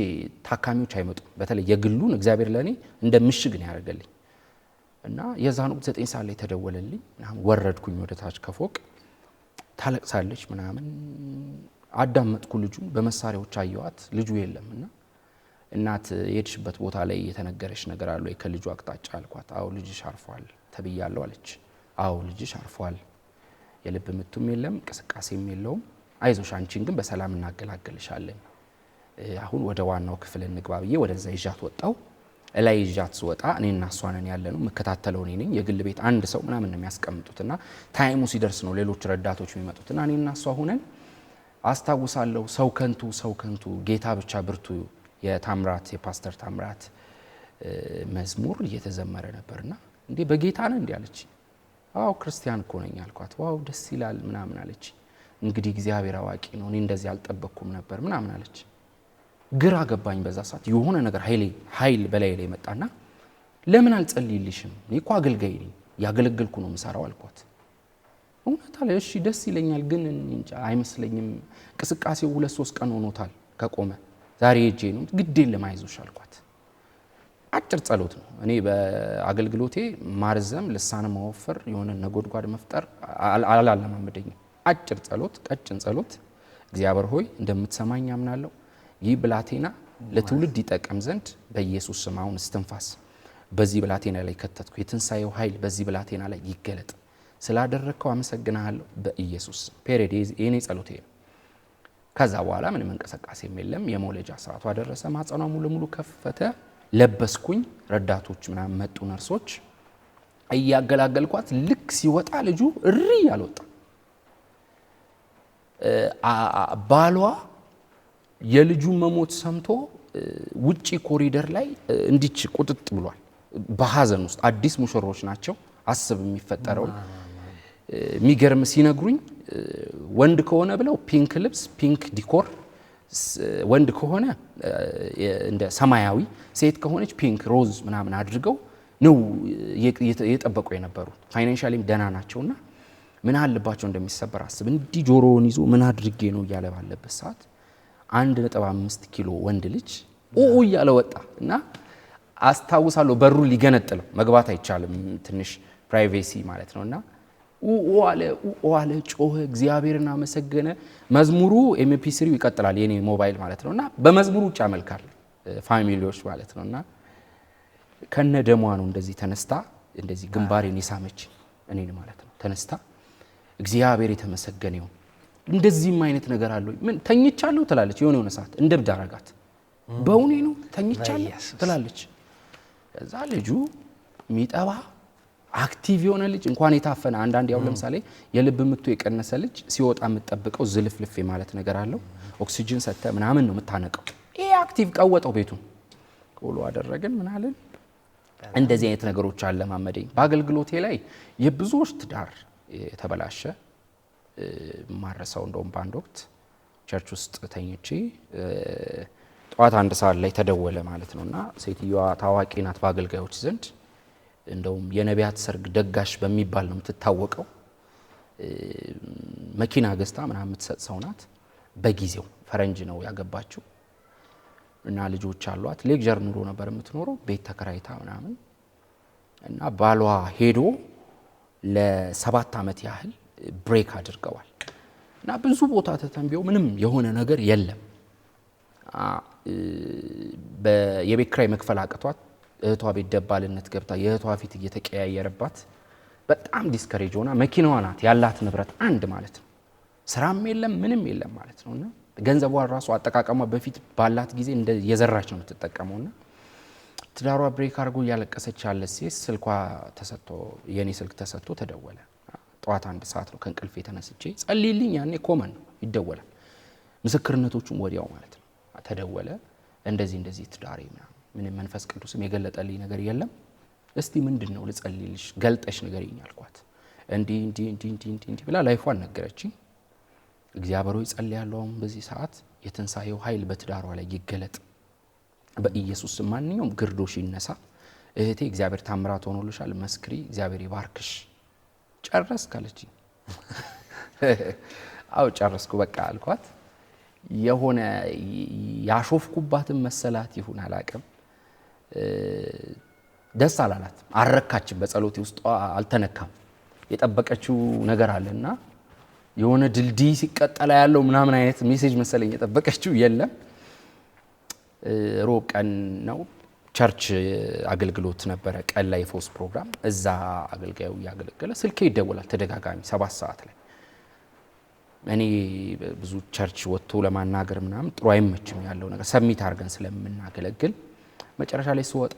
ታካሚዎች አይመጡም። በተለይ የግሉን እግዚአብሔር ለኔ እንደ ምሽግ ነው ያደርገልኝ እና የዛን ወቅት 9 ሰዓት ላይ ተደወለልኝ። ወረድኩኝ ወደ ታች ከፎቅ ታለቅሳለች ምናምን አዳመጥኩ። ልጁን በመሳሪያዎች አየዋት ልጁ የለምና እናት የሄድሽበት ቦታ ላይ የተነገረሽ ነገር አለ ወይ ከልጁ አቅጣጫ አልኳት። አዎ ልጅሽ አርፏል ተብያለሁ አለች። አዎ ልጅሽ አርፏል የልብ ምቱም የለም እንቅስቃሴም የለውም አይዞሽ አንቺን ግን በሰላም እናገላገልሻለን አሁን ወደ ዋናው ክፍል እንግባ ብዬ ወደዛ ይዣት ወጣው። ላይ ይዣት ስወጣ እኔና እሷ ነን ያለነው፣ መከታተለው እኔ ነኝ። የግል ቤት አንድ ሰው ምናምን ነው የሚያስቀምጡትና ታይሙ ሲደርስ ነው ሌሎች ረዳቶች የሚመጡትና እኔና እሷ ሆነን አስታውሳለሁ። ሰው ከንቱ ጌታ ብቻ ብርቱ የፓስተር ታምራት መዝሙር እየተዘመረ ነበርና እንዴ በጌታ ነህ እንዴ አለች። አዎ ክርስቲያን እኮ ነኝ አልኳት። ዋው ደስ ይላል ምናምን አለች። እንግዲህ እግዚአብሔር አዋቂ ነው፣ እኔ እንደዚህ አልጠበቅኩም ነበር ምናምን አለች። ግራ ገባኝ በዛ ሰዓት። የሆነ ነገር ኃይል በላይ ላይ መጣና ለምን አልጸልይልሽም? እኔ እኮ አገልጋይ ነኝ፣ ያገለግልኩ ነው የምሰራው አልኳት። እውነት አለ። እሺ ደስ ይለኛል፣ ግን እንጃ አይመስለኝም። እንቅስቃሴው 2-3 ቀን ሆኖታል ከቆመ። ዛሬ ሄጄ ነው። ግድ የለም አይዞሽ አልኳት። አጭር ጸሎት ነው። እኔ በአገልግሎቴ ማርዘም፣ ልሳን ማወፈር፣ የሆነ ነጎድጓድ መፍጠር አላለማመደኝም። አጭር ጸሎት፣ ቀጭን ጸሎት። እግዚአብሔር ሆይ እንደምትሰማኝ አምናለሁ። ይህ ብላቴና ለትውልድ ይጠቀም ዘንድ በኢየሱስ ስም አሁን እስትንፋስ በዚህ ብላቴና ላይ ከተትኩ። የትንሳኤው ኃይል በዚህ ብላቴና ላይ ይገለጥ። ስላደረግከው አመሰግናለሁ በኢየሱስ ስም። ፔሬድ የኔ ጸሎቴ ነው። ከዛ በኋላ ምንም እንቅስቃሴም የለም። የመውለጃ ሰዓቷ ደረሰ። ማጸኗ ሙሉ ለሙሉ ከፈተ። ለበስኩኝ። ረዳቶች ምናምን መጡ፣ ነርሶች እያገላገልኳት። ልክ ሲወጣ ልጁ እሪ ያልወጣ ባሏ የልጁ መሞት ሰምቶ ውጪ ኮሪደር ላይ እንዲች ቁጥጥ ብሏል። በሐዘን ውስጥ አዲስ ሙሽሮች ናቸው። አስብ የሚፈጠረው የሚገርም ሲነግሩኝ ወንድ ከሆነ ብለው ፒንክ ልብስ ፒንክ ዲኮር፣ ወንድ ከሆነ እንደ ሰማያዊ፣ ሴት ከሆነች ፒንክ ሮዝ ምናምን አድርገው ነው የጠበቁ የነበሩት። ፋይናንሻሊም ደህና ናቸውና ምን አለባቸው እንደሚሰበር አስብ። እንዲህ ጆሮውን ይዞ ምን አድርጌ ነው እያለ ባለበት ሰዓት 1.5 ኪሎ ወንድ ልጅ እያለ ወጣ እና አስታውሳለሁ። በሩ ሊገነጥለው መግባት አይቻልም፣ ትንሽ ፕራይቬሲ ማለት ነውና አለ ጮኸ፣ እግዚአብሔርን አመሰገነ። መዝሙሩ MP3 ይቀጥላል፣ የኔ ሞባይል ማለት ነውና በመዝሙሩ ውጭ ያመልካል ፋሚሊዎች ማለት ነውና ከነ ደሟ ነው እንደዚህ ተነስታ እንደዚህ ግንባሬን የሳመች እኔን ማለት ነው። ተነስታ እግዚአብሔር የተመሰገነ ይሁን። እንደዚህም አይነት ነገር አለ ምን ተኝቻለሁ ትላለች። የሆነ ሰዓት እንደብድ አረጋት። በእውኔ ነው ተኝቻለሁ ትላለች። ከዛ ልጁ ሚጠባ አክቲቭ የሆነ ልጅ እንኳን የታፈነ አንዳንድ ያው ለምሳሌ የልብ ምቱ የቀነሰ ልጅ ሲወጣ የምትጠብቀው ዝልፍልፍ ማለት ነገር አለው። ኦክሲጅን ሰተ ምናምን ነው የምታነቀው። ይሄ አክቲቭ ቀወጠው ቤቱን ቆሎ አደረገን ምናልን። እንደዚህ አይነት ነገሮች አለማመደኝ። በአገልግሎቴ ላይ የብዙዎች ትዳር የተበላሸ ማረሳው። እንደውም በአንድ ወቅት ቸርች ውስጥ ተኝቼ ጠዋት 1 ሰዓት ላይ ተደወለ ማለት ነውና ሴትዮዋ ታዋቂ ናት በአገልጋዮች ዘንድ። እንደውም የነቢያት ሰርግ ደጋሽ በሚባል ነው የምትታወቀው። መኪና ገዝታ ምናምን የምትሰጥ ሰው ናት። በጊዜው ፈረንጅ ነው ያገባችው እና ልጆች አሏት። ሌክቸር ኑሮ ነበር የምትኖረው፣ ቤት ተከራይታ ምናምን እና ባሏ ሄዶ ለ7 ዓመት ያህል ብሬክ አድርገዋል እና ብዙ ቦታ ተተንቢው ምንም የሆነ ነገር የለም። የቤት ኪራይ መክፈል አቅቷት እህቷ ቤት ደባልነት ገብታ የእህቷ ፊት እየተቀያየረባት በጣም ዲስከሬጅ ሆና መኪናዋ ናት ያላት ንብረት አንድ ማለት ነው። ስራም የለም ምንም የለም ማለት ነውና ገንዘቧን ራሱ አጠቃቀሟ በፊት ባላት ጊዜ እንደ የዘራች ነው የምትጠቀመውና ትዳሯ ብሬክ አድርጎ እያለቀሰች ያለ ሴት ስልኳ ተሰጥቶ የኔ ስልክ ተሰጥቶ ተደወለ። ጠዋት 1 ሰዓት ነው ከእንቅልፍ የተነስቼ ጸልይልኝ። ያኔ ኮመን ነው ይደወላል። ምስክርነቶቹም ወዲያው ማለት ነው ተደወለ። እንደዚህ ትዳሬ ምንም መንፈስ ቅዱስም የገለጠልኝ ነገር የለም። እስቲ ምንድነው ልጸልይልሽ ገልጠሽ ንገሪኝ አልኳት። እንዲ ብላ ላይፏን ነገረችኝ። እግዚአብሔር ሆይ ጸልያለሁ በዚህ ሰዓት የትንሳኤው ኃይል በትዳሯ ላይ ይገለጥ በኢየሱስ ስም። ማንኛውም ግርዶሽ ይነሳ። እህቴ እግዚአብሔር ታምራት ሆኖልሻል፣ መስክሪ፣ እግዚአብሔር ይባርክሽ። ጨረስክ አለችኝ። አው ጨረስኩ በቃ አልኳት። የሆነ ያሾፍኩባትን መሰላት ይሁን አላቅም፣ ደስ አላላት፣ አረካችም። በጸሎቴ ውስጥ አልተነካም። የጠበቀችው ነገር አለና የሆነ ድልድይ ሲቀጠላ ያለው ምናምን አይነት ሜሴጅ መሰለኝ የጠበቀችው የለም። ሮብ ቀን ነው ቸርች አገልግሎት ነበረ፣ ቀን ላይ ፎስ ፕሮግራም። እዛ አገልጋዩ ያገለገለ ስልኬ ይደወላል ተደጋጋሚ 7 ሰዓት ላይ እኔ ብዙ ቸርች ወጥቶ ለማናገር ምናምን ጥሩ አይመችም ያለው ነገር ሰሚት አድርገን ስለምናገለግል መጨረሻ ላይ ስወጣ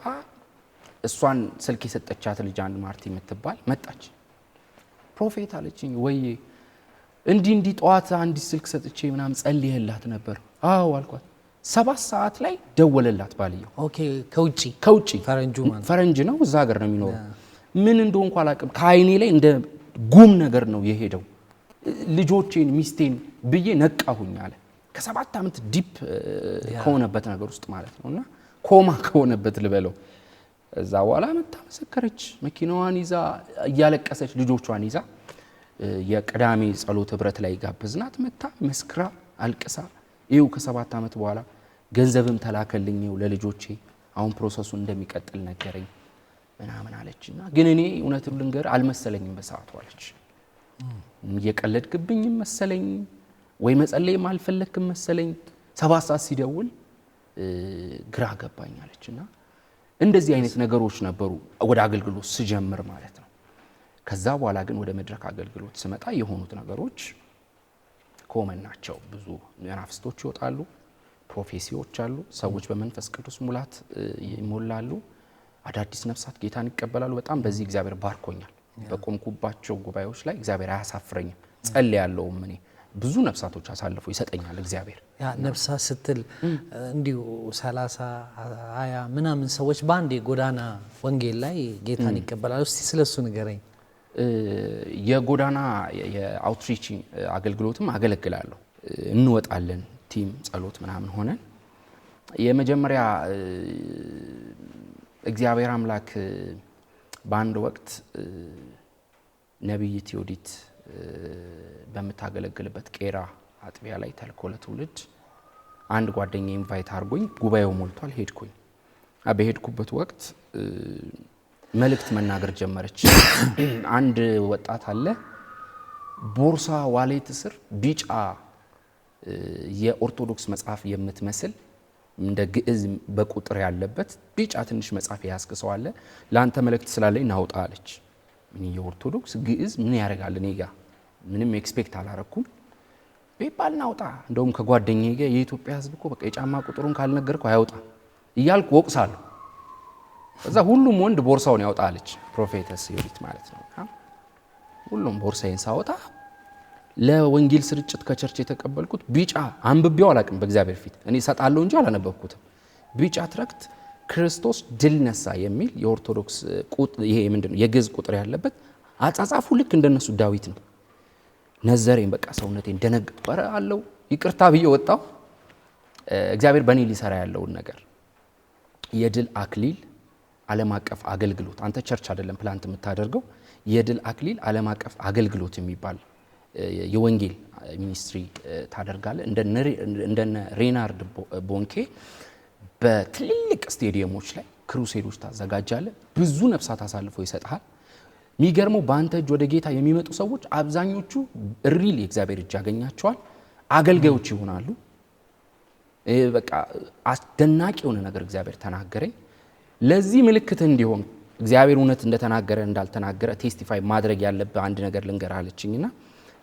እሷን ስልክ የሰጠቻት ልጅ አንድ ማርቲ የምትባል መጣች። ፕሮፌት አለችኝ። ወይ እንዲህ ጠዋት አንድ ስልክ ሰጥቼ ምናምን ጸልየላት ነበር። አዎ አልኳት። 7 ሰዓት ላይ ደወለላት ባልየው። ኦኬ ከውጪ ፈረንጅ ነው፣ እዛ ሀገር ነው የሚኖረው። ምን እንደሆነ እንኳን አላውቅም። ከአይኔ ላይ እንደ ጉም ነገር ነው የሄደው። ልጆቼን ሚስቴን ብዬ ነቃሁኝ አለ። ከ7 ዓመት ዲፕ ከሆነበት ነገር ውስጥ ማለት ነውና ኮማ ከሆነበት ልበለው። እዛ በኋላ መጣ መሰከረች። መኪናዋን ይዛ እያለቀሰች ልጆቿን ይዛ የቅዳሜ ጸሎት ህብረት ላይ ጋብዝናት መጣ መስክራ አልቅሳ ይው ከ7 ዓመት በኋላ ገንዘብም ተላከልኝ ለልጆቼ አሁን ፕሮሰሱ እንደሚቀጥል ነገረኝ ምናምን አለችና ግን እኔ እውነቱን ልንገር አልመሰለኝም በሰዓቱ አለች። እየቀለድክብኝ መሰለኝ ወይ መጸለይም አልፈለክም መሰለኝ 7 ሰዓት ሲደውል ግራ ገባኝ አለችና እንደዚህ አይነት ነገሮች ነበሩ ወደ አገልግሎት ስጀምር ማለት ነው። ከዛ በኋላ ግን ወደ መድረክ አገልግሎት ስመጣ የሆኑት ነገሮች ኮመን ናቸው። ብዙ መናፍስቶች ይወጣሉ፣ ፕሮፌሲዎች አሉ፣ ሰዎች በመንፈስ ቅዱስ ሙላት ይሞላሉ፣ አዳዲስ ነፍሳት ጌታን ይቀበላሉ። በጣም በዚህ እግዚአብሔር ባርኮኛል። በቆምኩባቸው ጉባኤዎች ላይ እግዚአብሔር አያሳፍረኝም። ጸልያለሁም እኔ ብዙ ነፍሳቶች አሳልፎ ይሰጠኛል እግዚአብሔር። ያ ነፍሳት ስትል እንዲሁ 30 20 ምናምን ሰዎች በአንድ የጎዳና ወንጌል ላይ ጌታን ይቀበላሉ። እስቲ ስለሱ ንገረኝ። የጎዳና የአውትሪች አገልግሎትም አገለግላለሁ። እንወጣለን ቲም ጸሎት ምናምን ሆነን የመጀመሪያ እግዚአብሔር አምላክ በአንድ ወቅት ነብይ ቴዎዲት በመታገለግልበት ቄራ አጥቢያ ላይ ተልኮ ለትውልድ አንድ ጓደኛ ኢንቫይት አድርጎኝ ጉባኤው ሞልቷል ሄድኩኝ። በሄድኩበት ወቅት መልእክት መናገር ጀመረች። አንድ ወጣት አለ ቦርሳ ዋሌት ስር ቢጫ የኦርቶዶክስ መጽሐፍ የምትመስል እንደ ግዕዝ በቁጥር ያለበት ቢጫ ትንሽ መጽሐፍ ያስከሰው አለ። ላንተ መልእክት ስላለኝ ናውጣ አለች። ምን የኦርቶዶክስ ግዕዝ ምን ያደርጋል እኔ ጋር ምንም ኤክስፔክት አላረኩም። ቢባል ናውጣ እንደውም ከጓደኛዬ ጋር የኢትዮጵያ ሕዝብ እኮ በቃ የጫማ ቁጥሩን ካልነገርከው አያውጣ እያልኩ ወቅሳለሁ። ከዛ ሁሉም ወንድ ቦርሳውን ያውጣ አለች ፕሮፌተስ ዮዲት ማለት ነው። ሁሉም ቦርሳዬን ሳወጣ ለወንጌል ስርጭት ከቸርች የተቀበልኩት ቢጫ አንብቤው አላቅም በእግዚአብሔር ፊት እኔ ሰጣለሁ እንጂ አላነበብኩትም። ቢጫ ትረክት ክርስቶስ ድል ነሳ የሚል የኦርቶዶክስ ይሄ ምንድነው የግዕዝ ቁጥር ያለበት አጻጻፉ ልክ እንደነሱ ዳዊት ነው። ነዘሬን በቃ ሰውነቴን ደነገጥኩ። ኧረ አለው ይቅርታ ብዬ ወጣው። እግዚአብሔር በእኔ ሊሰራ ያለውን ነገር የድል አክሊል ዓለም አቀፍ አገልግሎት አንተ ቸርች አይደለም ፕላንት የምታደርገው የድል አክሊል ዓለም አቀፍ አገልግሎት የሚባል የወንጌል ሚኒስትሪ ታደርጋለህ። እንደነ ሬናርድ ቦንኬ በትልልቅ ስቴዲየሞች ላይ ክሩሴዶች ታዘጋጃለህ። ብዙ ነፍሳት አሳልፎ ይሰጣል። የሚገርመው በአንተ እጅ ወደ ጌታ የሚመጡ ሰዎች አብዛኞቹ ሪል የእግዚአብሔር እጅ ያገኛቸዋል፣ አገልጋዮች ይሆናሉ። በቃ አስደናቂ የሆነ ነገር እግዚአብሔር ተናገረኝ። ለዚህ ምልክት እንዲሆን እግዚአብሔር እውነት እንደተናገረ እንዳልተናገረ ቴስቲፋይ ማድረግ ያለበት አንድ ነገር ልንገርህ አለችኝና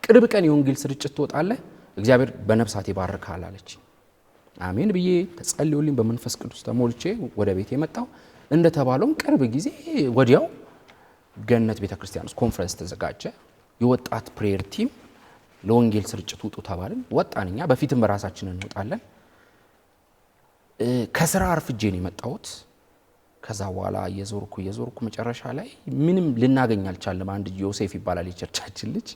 ቅርብ ቀን የወንጌል ስርጭት ትወጣለህ፣ እግዚአብሔር በነፍሳት ይባርካል አለች። አሜን ብዬ ተጸልዮልኝ በመንፈስ ቅዱስ ተሞልቼ ወደ ቤት የመጣው እንደተባለውም ቅርብ ጊዜ ወዲያው ገነት ቤተክርስቲያን ውስጥ ኮንፈረንስ ተዘጋጀ። የወጣት ፕሬየር ቲም ለወንጌል ስርጭት ውጡ ተባልን። ወጣንኛ በፊትም በራሳችን እንወጣለን። ከስራ አርፍጄ ነው የመጣሁት። ከዛ በኋላ የዞርኩ መጨረሻ ላይ ምንም ልናገኝ አልቻለም። አንድ ዮሴፍ ይባላል የቸርቻችን ልጅ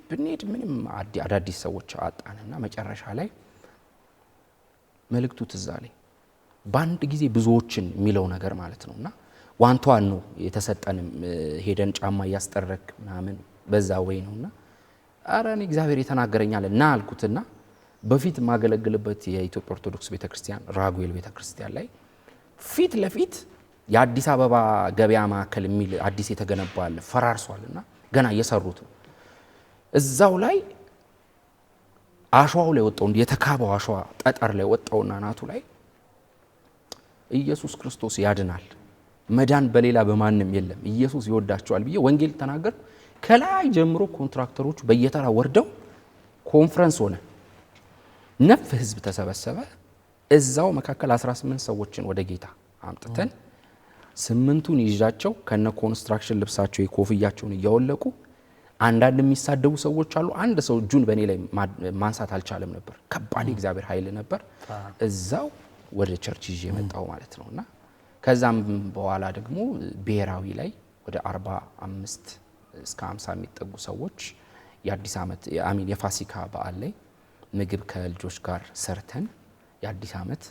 ብንሄድ ምንም አዳዲስ ሰዎች አጣንና መጨረሻ ላይ መልእክቱ ትዝ አለኝ። በአንድ ጊዜ ብዙዎችን የሚለው ነገር ማለት ነውና ዋንቷን ነው የተሰጠንም ሄደን ጫማ እያስጠረክ ምናምን በዛ ወይ ነውና አረ እኔ እግዚአብሔር የተናገረኛል እና አልኩትና በፊት ማገለግልበት የኢትዮጵያ ኦርቶዶክስ ቤተክርስቲያን ራጉኤል ቤተክርስቲያን ላይ ፊት ለፊት የአዲስ አበባ ገበያ ማዕከል የሚል አዲስ የተገነባ አለ ፈራርሷልና ገና እየሰሩት ነው። እዛው ላይ አሸዋው ላይ ወጣው የተካበው አሸዋ ጠጠር ላይ ወጣውና ናቱ ላይ ኢየሱስ ክርስቶስ ያድናል፣ መዳን በሌላ በማንም የለም፣ ኢየሱስ ይወዳቸዋል ብዬ ወንጌል ተናገር። ከላይ ጀምሮ ኮንትራክተሮቹ በየተራ ወርደው ኮንፈረንስ ሆነ። ነፍ ህዝብ ተሰበሰበ። እዛው መካከል 18 ሰዎችን ወደ ጌታ አምጥተን 8ቱን ይዣቸው ከነ ኮንስትራክሽን ልብሳቸው የኮፍያቸውን እያወለቁ አንዳንድ የሚሳደቡ ሰዎች አሉ። አንድ ሰው እጁን በእኔ ላይ ማንሳት አልቻለም ነበር። ከባድ እግዚአብሔር ኃይል ነበር። እዛው ወደ ቸርች ይዤ መጣው ማለት ነውና ከዛም በኋላ ደግሞ ብሔራዊ ላይ ወደ 45 እስከ 50 የሚጠጉ ሰዎች የአዲስ ዓመት የፋሲካ በዓል ላይ ምግብ ከልጆች ጋር ሰርተን የአዲስ ዓመት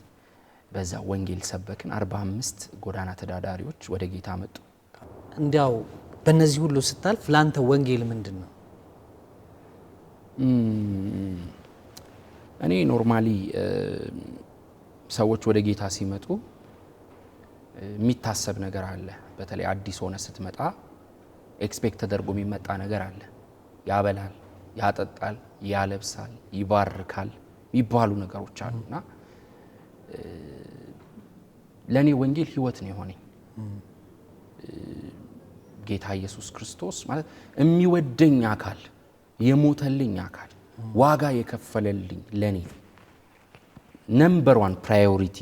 በዛ ወንጌል ሰበክን። 45 ጎዳና ተዳዳሪዎች ወደ ጌታ መጡ። እንዲያው በእነዚህ ሁሉ ስታልፍ ላንተ ወንጌል ምንድን ነው? እኔ ኖርማሊ ሰዎች ወደ ጌታ ሲመጡ የሚታሰብ ነገር አለ። በተለይ አዲስ ሆነ ስትመጣ ኤክስፔክት ተደርጎ የሚመጣ ነገር አለ። ያበላል፣ ያጠጣል፣ ያለብሳል፣ ይባርካል የሚባሉ ነገሮች አሉና ለኔ ወንጌል ህይወት ነው የሆነኝ። ጌታ ኢየሱስ ክርስቶስ ማለት የሚወደኝ አካል፣ የሞተልኝ አካል፣ ዋጋ የከፈለልኝ ለኔ ነምበር 1 ፕራዮሪቲ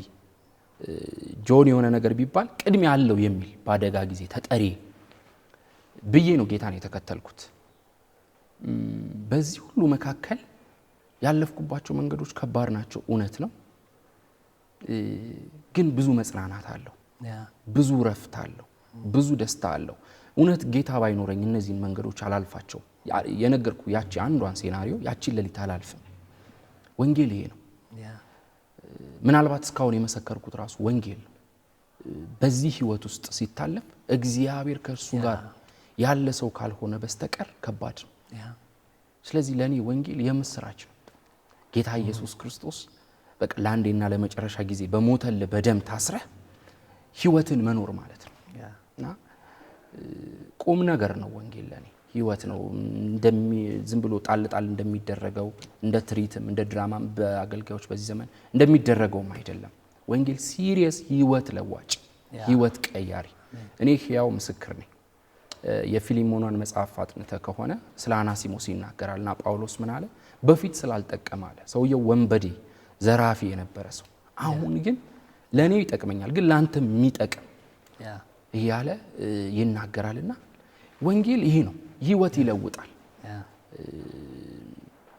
ጆን የሆነ ነገር ቢባል ቅድሚያ አለው የሚል ባደጋ ጊዜ ተጠሪ ብዬ ነው ጌታን የተከተልኩት። በዚህ ሁሉ መካከል ያለፍኩባቸው መንገዶች ከባድ ናቸው፣ እውነት ነው። ግን ብዙ መጽናናት አለው፣ ብዙ ረፍት አለው፣ ብዙ ደስታ አለው። እውነት ጌታ ባይኖረኝ እነዚህን መንገዶች አላልፋቸው። የነገርኩ ያቺ አንዷን ሴናሪዮ ያቺን ሌሊት አላልፍም። ወንጌል ይሄ ነው። ምናልባት እስካሁን የመሰከርኩት ራሱ ወንጌል ነው። በዚህ ህይወት ውስጥ ሲታለፍ እግዚአብሔር ከእርሱ ጋር ያለ ሰው ካልሆነ በስተቀር ከባድ ነው። ስለዚህ ለኔ ወንጌል የምስራች ነው። ጌታ ኢየሱስ ክርስቶስ በቃ ለአንዴና ለመጨረሻ ጊዜ በሞተል በደም ታስረህ ህይወትን መኖር ማለት ነው። እና ቁም ነገር ነው ወንጌል ለኔ ህይወት ነው። ዝም ብሎ ጣል እንደሚደረገው እንደ ትሪትም እንደ ድራማም በአገልጋዮች በዚህ ዘመን እንደሚደረገውም አይደለም። ወንጌል ሲሪየስ ህይወት ለዋጭ ህይወት ቀያሪ። እኔ ሕያው ምስክር ነኝ። የፊሊሞናን መጽሐፍ አጥንተ ከሆነ ስለ አናሲሞስ ይናገራልና ጳውሎስ ምን አለ? በፊት ስላልጠቀመ አለ ሰውየው ወንበዴ ዘራፊ የነበረ ሰው፣ አሁን ግን ለኔ ይጠቅመኛል ግን ላንተም የሚጠቅም ይያለ ይናገራልና ወንጌል ይሄ ነው። ህይወት ይለውጣል።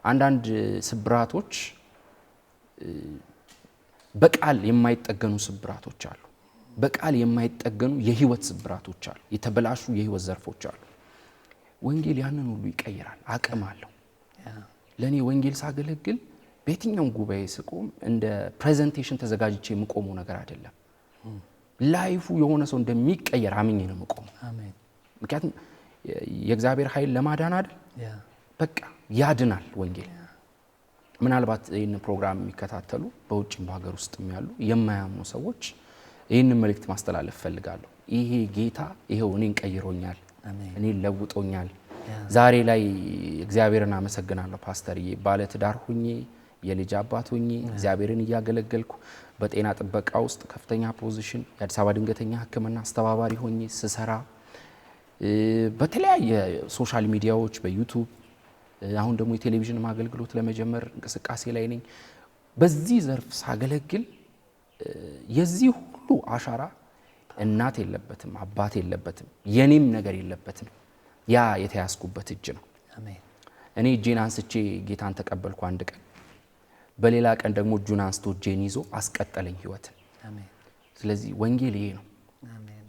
አንዳንድ ስብራቶች በቃል የማይጠገኑ ስብራቶች አሉ። በቃል የማይጠገኑ የህይወት ስብራቶች አሉ። የተበላሹ የህይወት ዘርፎች አሉ። ወንጌል ያንን ሁሉ ይቀይራል፣ አቅም አለው። ለኔ ወንጌል ሳገለግል በየትኛው ጉባኤ ስቆም እንደ ፕሬዘንቴሽን ተዘጋጅቼ የምቆመው ነገር አይደለም። ላይፉ የሆነ ሰው እንደሚቀየር አምኜ ነው የምቆመው። አሜን። ምክንያቱም የእግዚአብሔር ኃይል ለማዳን አይደል? በቃ ያድናል ወንጌል። ምናልባት ይህን ፕሮግራም የሚከታተሉ በውጭም በሀገር ውስጥም ያሉ የማያምኑ ሰዎች ይህንን መልእክት ማስተላለፍ ፈልጋለሁ። ይሄ ጌታ ይሄው እኔን ቀይሮኛል፣ እኔን ለውጦኛል። ዛሬ ላይ እግዚአብሔርን አመሰግናለሁ። ፓስተርዬ ባለ ትዳር ሆኜ የልጅ አባት ሆኜ እግዚአብሔርን እያገለገልኩ በጤና ጥበቃ ውስጥ ከፍተኛ ፖዚሽን የአዲስ አበባ ድንገተኛ ሕክምና አስተባባሪ ሆኜ ስሰራ በተለያየ ሶሻል ሚዲያዎች በዩቲዩብ አሁን ደግሞ የቴሌቪዥን አገልግሎት ለመጀመር እንቅስቃሴ ላይ ነኝ። በዚህ ዘርፍ ሳገለግል የዚህ ሁሉ አሻራ እናት የለበትም፣ አባት የለበትም፣ የኔም ነገር የለበትም። ያ የተያዝኩበት እጅ ነው። አሜን። እኔ እጄን አንስቼ ጌታን ተቀበልኩ አንድ ቀን፣ በሌላ ቀን ደግሞ እጁን አንስቶ እጄን ይዞ አስቀጠለኝ ህይወትን። አሜን። ስለዚህ ወንጌል ይሄ ነው። አሜን።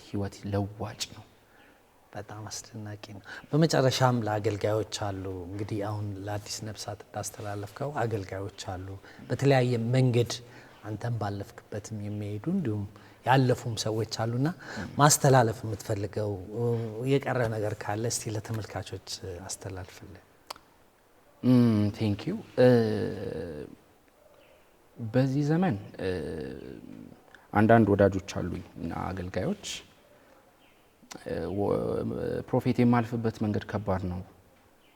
ህይወት ለዋጭ ነው። በጣም አስደናቂ ነው። በመጨረሻም ለአገልጋዮች አሉ እንግዲህ አሁን ለአዲስ ነፍሳት እንዳስተላለፍከው አገልጋዮች አሉ በተለያየ መንገድ አንተም ባለፍክበትም የሚሄዱ እንዲሁም ያለፉም ሰዎች አሉና ማስተላለፍ የምትፈልገው የቀረ ነገር ካለ እስቲ ለተመልካቾች አስተላልፍልን። ቴንክ ዩ። በዚህ ዘመን አንዳንድ ወዳጆች አሉኝ እና አገልጋዮች ፕሮፌት የማልፍበት መንገድ ከባድ ነው፣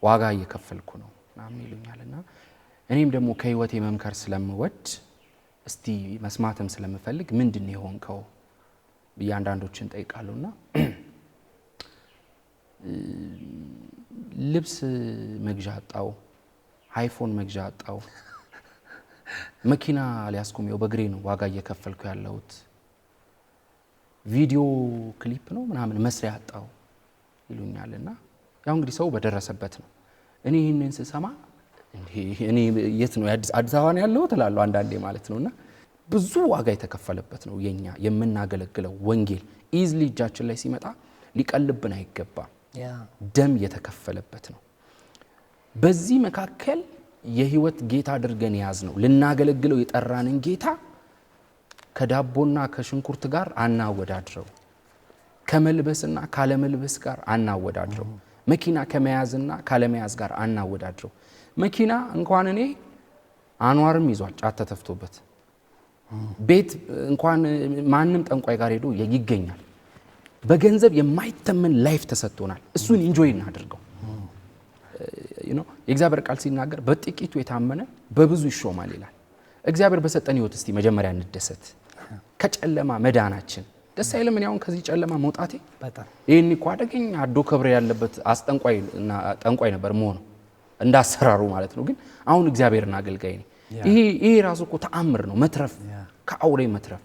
ዋጋ እየከፈልኩ ነው ምናምን ይሉኛልና እኔም ደግሞ ከህይወቴ መምከር ስለምወድ እስቲ መስማትም ስለምፈልግ ምንድነው የሆንከው ብዬ አንዳንዶችን ጠይቃለሁና ልብስ መግዣ አጣው፣ አይፎን መግዣ አጣው፣ መኪና ሊያስቆመው በእግሬ ነው ዋጋ እየከፈልኩ ያለሁት፣ ቪዲዮ ክሊፕ ነው ምናምን መስሪያ አጣው ይሉኛልና ያው እንግዲህ ሰው በደረሰበት ነው። እኔ ይህንን ስሰማ እኔ የት ነው አዲስ አበባ ነው ያለሁት እላለሁ አንዳንዴ ማለት ነውና ብዙ ዋጋ የተከፈለበት ነው የኛ የምናገለግለው ወንጌል ኢዝሊ እጃችን ላይ ሲመጣ ሊቀልብን አይገባም። ደም የተከፈለበት ነው። በዚህ መካከል የህይወት ጌታ አድርገን ያዝ ነው ልናገለግለው የጠራንን ጌታ ከዳቦና ከሽንኩርት ጋር አናወዳድረው፣ ከመልበስና ካለመልበስ ጋር አናወዳድረው፣ መኪና ከመያዝና ካለመያዝ ጋር አናወዳድረው። መኪና እንኳን እኔ አንዋርም ይዟል ጫት ተተፍቶበት፣ ቤት እንኳን ማንም ጠንቋይ ጋር ሄዶ ይገኛል። በገንዘብ የማይተመን ላይፍ ተሰጥቶናል። እሱን ኢንጆይ እናድርገው። የእግዚአብሔር ቃል ሲናገር በጥቂቱ የታመነ በብዙ ይሾማል ይላል። እግዚአብሔር በሰጠን ህይወት እስቲ መጀመሪያ እንደሰት ከጨለማ መዳናችን ደስ አይልም? እኔ አሁን ከዚህ ጨለማ መውጣቴ በጣም ይሄን እኮ አደገኛ አዶ ከብረ ያለበት አስጠንቋይና ጠንቋይ ነበር መሆኑ እንዳሰራሩ ማለት ነው። ግን አሁን እግዚአብሔርን አገልጋይ ነኝ። ይሄ ራሱ እኮ ተአምር ነው፣ መትረፍ ከአውሬ መትረፍ።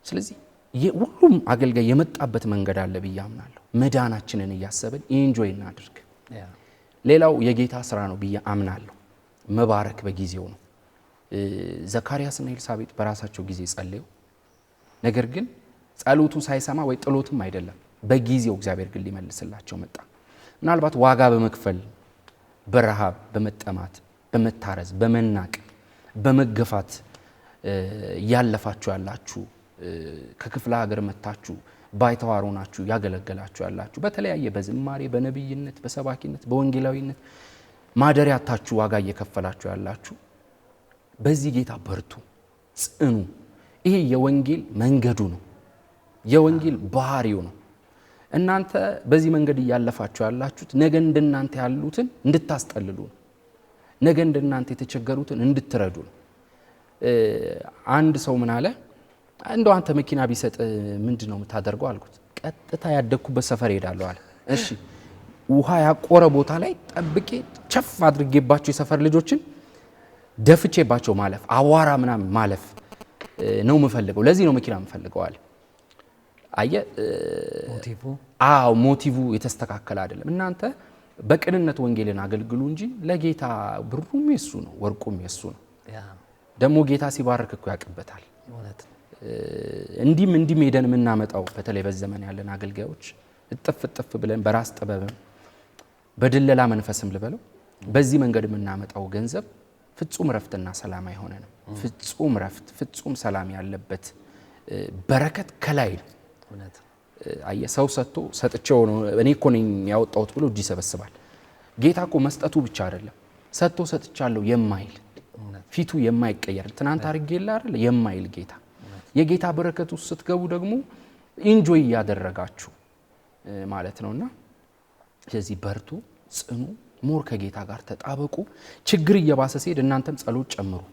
ስለዚህ ሁሉም አገልጋይ የመጣበት መንገድ አለ ብዬ አምናለሁ። መዳናችንን እያሰብን ኢንጆይ እናድርግ። ሌላው የጌታ ስራ ነው ብዬ አምናለሁ። መባረክ በጊዜው ነው። ዘካርያስና ኤልሳቤጥ በራሳቸው ጊዜ ጸለዩ። ነገር ግን ጸሎቱ ሳይሰማ ወይ ጥሎትም አይደለም፣ በጊዜው እግዚአብሔር ግን ሊመልስላቸው መጣ። ምናልባት ዋጋ በመክፈል በረሃብ፣ በመጠማት፣ በመታረዝ፣ በመናቅ፣ በመገፋት ያለፋችሁ ያላችሁ ከክፍለ ሀገር መጣችሁ ባይተዋር ሆናችሁ ያገለገላችሁ ያላችሁ በተለያየ በዝማሬ በነብይነት በሰባኪነት በወንጌላዊነት ማደሪያታችሁ ዋጋ እየከፈላችሁ ያላችሁ በዚህ ጌታ በርቱ፣ ጽኑ። ይሄ የወንጌል መንገዱ ነው፣ የወንጌል ባህሪው ነው። እናንተ በዚህ መንገድ እያለፋችሁ ያላችሁት ነገ እንደናንተ ያሉትን እንድታስጠልሉ ነው። ነገ እንደናንተ የተቸገሩትን እንድትረዱ ነው። አንድ ሰው ምን አለ፣ እንደው አንተ መኪና ቢሰጥ ምንድነው የምታደርገው አልኩት። ቀጥታ ያደኩበት ሰፈር ሄዳለሁ አለ። እሺ ውሃ ያቆረ ቦታ ላይ ጠብቄ ቸፍ አድርጌባቸው የሰፈር ልጆችን ደፍቼባቸው ማለፍ፣ አዋራ ምናምን ማለፍ ነው የምፈልገው። ለዚህ ነው መኪና የምፈልገው አለ። አየ ሞቲቭ የተስተካከለ አይደለም። እናንተ በቅንነት ወንጌልን አገልግሉ እንጂ ለጌታ ብሩም የሱ ነው ወርቁም የሱ ነው። ደግሞ ጌታ ሲባርክ እኮ ያቅበታል። እንዲም ሄደን የምናመጣው በተለይ በዘመን ያለን አገልጋዮች እጥፍ ብለን በራስ ጥበብም በድለላ መንፈስም ልበለው በዚህ መንገድ የምናመጣው ገንዘብ ፍጹም ረፍትና ሰላም አይሆነንም። ፍጹም ረፍት ፍጹም ሰላም ያለበት በረከት ከላይ ነው። ሰው ሰጥቶ ሰጥቼው ነው እኔ እኮ ነኝ ያወጣሁት ብሎ እጅ ይሰበስባል። ጌታ እኮ መስጠቱ ብቻ አይደለም፣ ሰጥቶ ሰጥቻለሁ የማይል ፊቱ የማይቀየር ትናንት አርጌላ አይደል የማይል ጌታ። የጌታ በረከት ውስጥ ስትገቡ ደግሞ ኢንጆይ ያደረጋችሁ ማለት ነውና ስለዚህ በርቱ፣ ጽኑ፣ ሞር ከጌታ ጋር ተጣበቁ። ችግር እየባሰ ሲሄድ እናንተም ጸሎት ጨምሩ።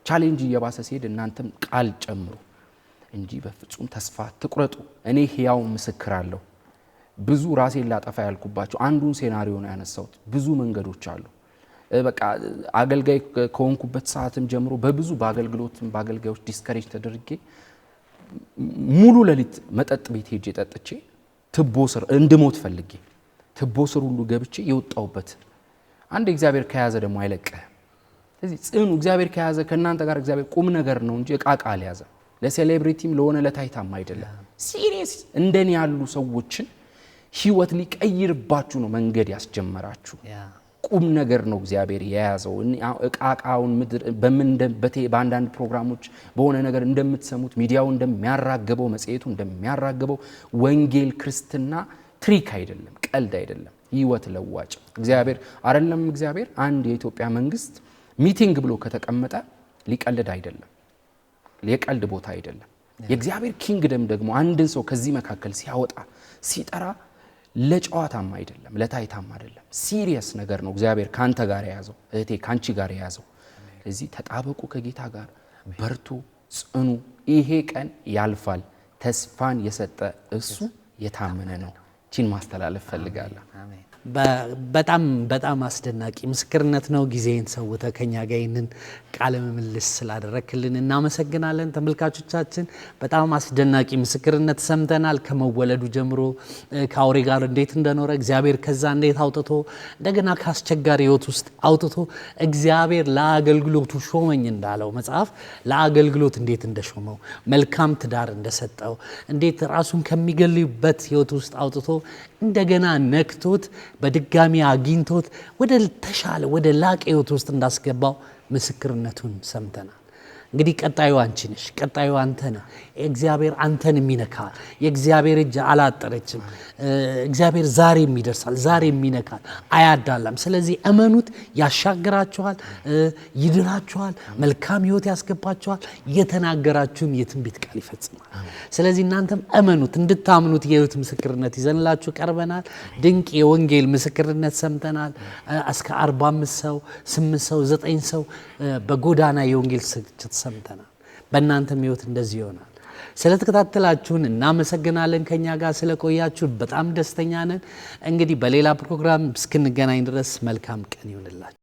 ቻሌንጅ እየባሰ ሲሄድ እናንተም ቃል ጨምሩ እንጂ በፍጹም ተስፋ ትቁረጡ። እኔ ሕያው ምስክር አለሁ። ብዙ ራሴን ላጠፋ ያልኩባቸው አንዱን ሴናሪዮ ነው ያነሳሁት። ብዙ መንገዶች አሉ። በቃ አገልጋይ ከሆንኩበት ሰዓትም ጀምሮ በብዙ በአገልግሎትም በአገልጋዮች ዲስከሬጅ ተደርጌ ሙሉ ሌሊት መጠጥ ቤት ሄጄ ጠጥቼ ትቦ ስር እንድሞት ፈልጌ ትቦ ስር ሁሉ ገብቼ የወጣውበት አንድ እግዚአብሔር ከያዘ ደግሞ አይለቀህ። ስለዚህ ጽኑ። እግዚአብሔር ከያዘ ከእናንተ ጋር እግዚአብሔር ቁም ነገር ነው እንጂ ዕቃ ያዘ ለሴሌብሪቲም ለሆነ ለታይታም አይደለም። ሲሪየስ እንደኔ ያሉ ሰዎችን ህይወት ሊቀይርባችሁ ነው መንገድ ያስጀመራችሁ። ቁም ነገር ነው እግዚአብሔር የያዘው። ዕቃውን ምድር በአንዳንድ ፕሮግራሞች በሆነ ነገር እንደምትሰሙት ሚዲያው እንደሚያራግበው መጽሔቱ እንደሚያራግበው ወንጌል ክርስትና ትሪክ አይደለም፣ ቀልድ አይደለም፣ ህይወት ለዋጭ እግዚአብሔር አይደለም። እግዚአብሔር አንድ የኢትዮጵያ መንግስት ሚቲንግ ብሎ ከተቀመጠ ሊቀልድ አይደለም፣ የቀልድ ቦታ አይደለም። የእግዚአብሔር ኪንግደም ደግሞ አንድን ሰው ከዚህ መካከል ሲያወጣ ሲጠራ ለጨዋታም አይደለም፣ ለታይታም አይደለም። ሲሪየስ ነገር ነው እግዚአብሔር ካንተ ጋር የያዘው፣ እህቴ ካንቺ ጋር የያዘው። ስለዚህ ተጣበቁ፣ ከጌታ ጋር በርቱ፣ ጽኑ። ይሄ ቀን ያልፋል። ተስፋን የሰጠ እሱ የታመነ ነው። ቺን ማስተላለፍ ፈልጋለሁ። በጣም በጣም አስደናቂ ምስክርነት ነው። ጊዜን ሰውተ ከኛ ጋር ይህንን ቃለ ምልልስ ስላደረክልን እናመሰግናለን። ተመልካቾቻችን በጣም አስደናቂ ምስክርነት ሰምተናል። ከመወለዱ ጀምሮ ከአውሬ ጋር እንዴት እንደኖረ እግዚአብሔር ከዛ እንዴት አውጥቶ እንደገና ካስቸጋሪ ህይወት ውስጥ አውጥቶ እግዚአብሔር ለአገልግሎቱ ሾመኝ እንዳለው መጽሐፍ ለአገልግሎት እንዴት እንደሾመው መልካም ትዳር እንደሰጠው እንዴት ራሱን ከሚገልበት ህይወት ውስጥ አውጥቶ እንደገና ነክቶት በድጋሚ አግኝቶት ወደ ተሻለ ወደ ላቀ ህይወት ውስጥ እንዳስገባው ምስክርነቱን ሰምተናል። እንግዲህ ቀጣዩ አንቺ ነሽ፣ ቀጣዩ አንተ ነህ። እግዚአብሔር አንተን የሚነካ የእግዚአብሔር እጅ አላጠረችም። እግዚአብሔር ዛሬም ይደርሳል፣ ዛሬም ይነካል፣ አያዳላም። ስለዚህ እመኑት፣ ያሻግራችኋል፣ ይድራችኋል፣ መልካም ህይወት ያስገባችኋል፣ የተናገራችሁም የትንቢት ቃል ይፈጽማል። ስለዚህ እናንተም እመኑት። እንድታምኑት የህይወት ምስክርነት ይዘንላችሁ ቀርበናል። ድንቅ የወንጌል ምስክርነት ሰምተናል። እስከ 45 ሰው 8 ሰው 9 ሰው በጎዳና የወንጌል ስርጭት ሰምተናል። በእናንተም ህይወት እንደዚህ ይሆናል። ስለተከታተላችሁን እናመሰግናለን። ከኛ ጋር ስለቆያችሁ በጣም ደስተኛ ነን። እንግዲህ በሌላ ፕሮግራም እስክንገናኝ ድረስ መልካም ቀን ይሁንላችሁ።